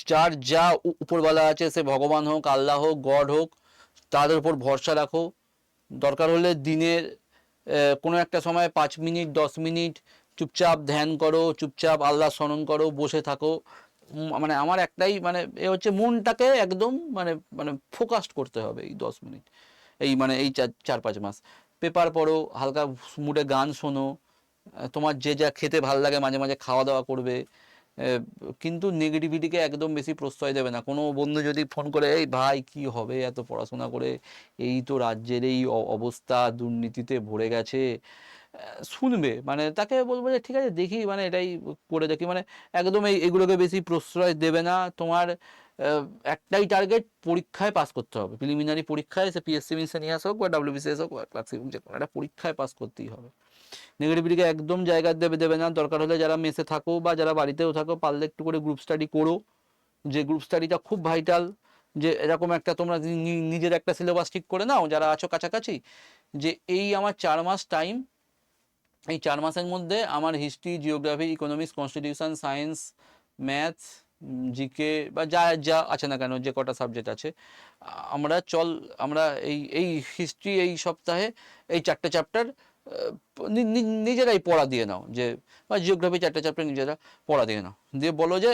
যার যা উপরওয়ালা আছে, সে ভগবান হোক, আল্লাহ হোক, গড হোক, তাদের উপর ভরসা রাখো। দরকার হলে দিনের কোনো একটা সময় 5 মিনিট 10 মিনিট চুপচাপ ধ্যান করো, চুপচাপ আল্লাহ স্মরণ করো, বসে থাকো। মানে আমার একটাই মানে এ হচ্ছে মনটাকে একদম মানে মানে ফোকাসড করতে হবে এই 10 মিনিট, এই মানে এই 4-5 মাস। পেপার পড়ো, হালকা মুডে গান শোনো, তোমার যে যা খেতে ভালো লাগে মাঝে মাঝে খাওয়া দাওয়া করবে, কিন্তু নেগেটিভিটিকে একদম বেশি প্রশ্রয় দেবে না। কোনো বন্ধু যদি ফোন করে, এই ভাই কি হবে এত পড়াশোনা করে, এই তো রাজ্যের এই অবস্থা, দুর্নীতিতে ভরে গেছে, শুনবে, মানে তাকে বলবো যে ঠিক আছে দেখি, মানে এটাই করে দেখি, মানে একদম এগুলোকে বেশি প্রশ্রয় দেবে না। তোমার একটাই টার্গেট, পরীক্ষায় পাস করতে হবে, প্রিলিমিনারি পরীক্ষায়, সে পিএসসি মিসেনিয়াস হোক বা ডাব্লিউবিসিএস হোক বা ক্লাসিক, যে কোনো একটা পরীক্ষায় পাস করতেই হবে। নেগেটিভিটিকে একদম জায়গা দেবে না। দরকার হলে যারা মেসে থাকো বা যারা বাড়িতেও থাকো, পারলে একটু করে গ্রুপ স্টাডি করো, যে গ্রুপ স্টাডিটা খুব ভাইটাল। যে এরকম একটা তোমরা নিজের একটা সিলেবাস ঠিক করে নাও যারা আছো কাছাকাছি, যে এই আমার 4 মাস টাইম, এই 4 মাসের মধ্যে আমার history, geography, economics, constitution, science, maths, GK বা যা যা আছে না কেন, যে কটা সাবজেক্ট আছে, আমরা এই এই হিস্ট্রি এই সপ্তাহে এই 4টে চ্যাপ্টার নিজেরাই পড়া দিয়ে নাও, যে বা জিওগ্রাফি 4টে চ্যাপ্টার নিজেরা পড়া দিয়ে নাও, দিয়ে বলো যে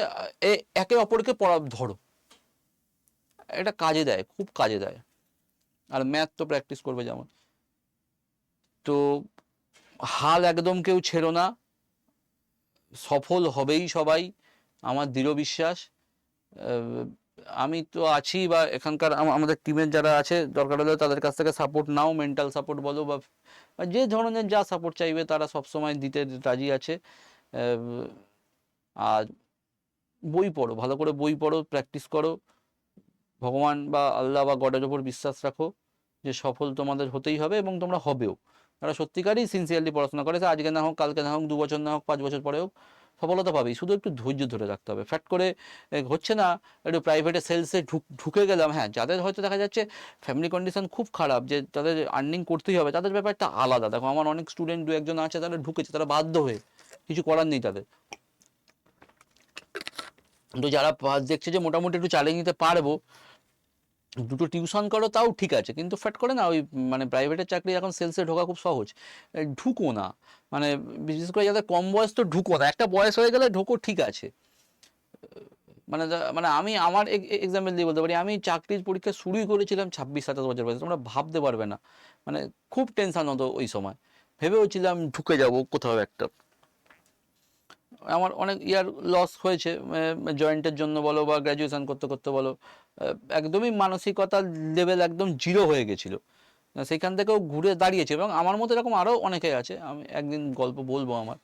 একে অপরকে পড়া ধরো, এটা কাজে দেয়, খুব কাজে দেয়। আর ম্যাথ তো প্র্যাকটিস করবে যেমন। তো হাল একদম কেউ ছেড়ো না, সফল হবেই সবাই, আমার দৃঢ় বিশ্বাস। আমি তো আছি, বা এখানকার আমাদের টিমের যারা আছে, দরকার হলে তাদের কাছ থেকে সাপোর্ট নাও, মেন্টাল সাপোর্ট বলো বা যে ধরনের যা সাপোর্ট চাইবে তারা সবসময় দিতে রাজি আছে। আর বই পড়ো, ভালো করে বই পড়ো, প্র্যাকটিস করো, ভগবান বা আল্লাহ বা গডের ওপর বিশ্বাস রাখো, যে সফল তোমাদের হতেই হবে এবং তোমরা হবেও। তারা সত্যিকারই সিনসিয়ারলি পড়াশোনা করে, আজকে না হোক, কালকে না হোক, 2 বছর না হোক, 5 বছর পরে হোক, সফলতা পাবেই। শুধু একটু ধৈর্য ধরে রাখতে হবে। ফ্যাট করে হচ্ছে না, একটু প্রাইভেটে সেলসে ঢুকে গেলাম, হ্যাঁ, যাদের হয়তো দেখা যাচ্ছে ফ্যামিলি কন্ডিশন খুব খারাপ, যে তাদের আর্নিং করতেই হবে, তাদের ব্যাপারটা আলাদা। দেখো আমার অনেক স্টুডেন্ট 2-1জন আছে, তারা ঢুকেছে, তারা বাধ্য হয়ে, কিছু করার নেই তাদের। তো যারা দেখছে যে মোটামুটি একটু চালিয়ে নিতে পারবো, দুটো টিউশন করো তাও ঠিক আছে, কিন্তু ফ্যাট করে না ওই মানে প্রাইভেটের চাকরি এখন সেলসে ঢোকা খুব সহজ, ঢুকো না। মানে বিশেষ করে যাদের কম বয়স, তো ঢুকো না, একটা বয়স হয়ে গেলে ঢুকো, ঠিক আছে। মানে মানে আমি আমার এক্সাম্পল দিয়ে বলতে পারি, আমি চাকরির পরীক্ষা শুরুই করেছিলাম 26-27 বছর বয়সে, তোমরা ভাবতে পারবে না, মানে খুব টেনশন হতো ওই সময়, ভেবেওছিলাম ঢুকে যাব কোথাও একটা। আমার অনেক ইয়ার লস হয়েছে, জয়েন্টের জন্য বলো বা গ্র্যাজুয়েশন করতে করতে বলো, একদমই মানসিকতার লেভেল একদম জিরো হয়ে গেছিলো, সেখান থেকেও ঘুরে দাঁড়িয়েছে। এবং আমার মতো এরকম আরও অনেকে আছে, আমি একদিন গল্প বলবো আমার।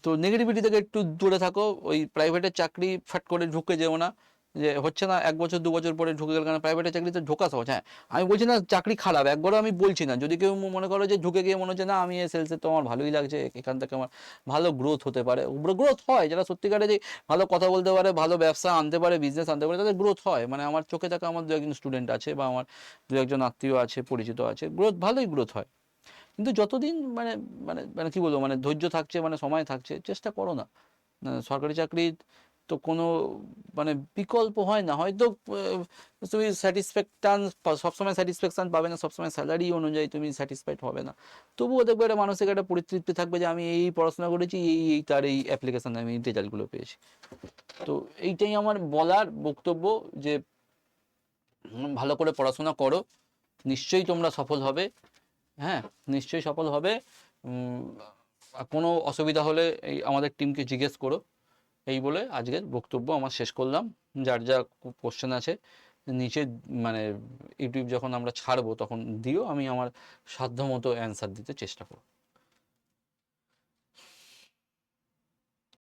তো নেগেটিভিটি থেকে একটু দূরে থাকো, ওই প্রাইভেটের চাকরি ফ্যাট করে ঢুকে যেও না, যে হচ্ছে না 1 বছর 2 বছর পরে ঢুকে গেল, কারণ প্রাইভেটের চাকরিতে ঢোকা সহজ। হ্যাঁ, আমি বলছি না চাকরি খারাপ, একবারও আমি বলছি না। যদি কেউ মনে করো যে ঢুকে গিয়ে মনে হচ্ছে না আমি এই সেলসে তো আমার ভালোই লাগছে, এখান থেকে আমার ভালো গ্রোথ হতে পারে, গ্রোথ হয়, যারা সত্যিকারে যে ভালো কথা বলতে পারে, ভালো ব্যবসা আনতে পারে, বিজনেস আনতে পারে, তাদের গ্রোথ হয়। মানে আমার চোখে থাকা আমার 2-1 স্টুডেন্ট আছে, বা আমার 2-1 আত্মীয় আছে, পরিচিত আছে, গ্রোথ ভালোই গ্রোথ হয়। কিন্তু যতদিন মানে মানে মানে কি বলবো, মানে ধৈর্য থাকছে, মানে সময় থাকছে, চেষ্টা করো না। সরকারি চাকরির তো কোনো মানে বিকল্প হয় না। হয়তো তুমি স্যাটিসফ্যাকশন, সবসময় স্যাটিসফ্যাকশন পাবে না, সবসময় স্যালারি অনুযায়ী তুমি স্যাটিসফাইড হবে না, তবুও দেখবে একটা মানসিক একটা পরিতৃপ্তি থাকবে যে আমি এই পড়াশোনা করেছি, এই তার এই অ্যাপ্লিকেশানে আমি রেজাল্টগুলো পেয়েছি। তো এইটাই আমার বলার বক্তব্য, যে ভালো করে পড়াশোনা করো, নিশ্চয়ই তোমরা সফল হবে। হ্যাঁ, নিশ্চয়ই সফল হবে। কোনো অসুবিধা হলে এই আমাদের টিমকে জিজ্ঞেস করো। এই বলে আজকের বক্তব্য আমার শেষ করলাম। যার যা কোশ্চেন আছে নিচে, মানে ইউটিউব যখন আমরা ছাড়বো তখন দিও, আমি আমার সাধ্যমতো অ্যান্সার দিতে চেষ্টা করব।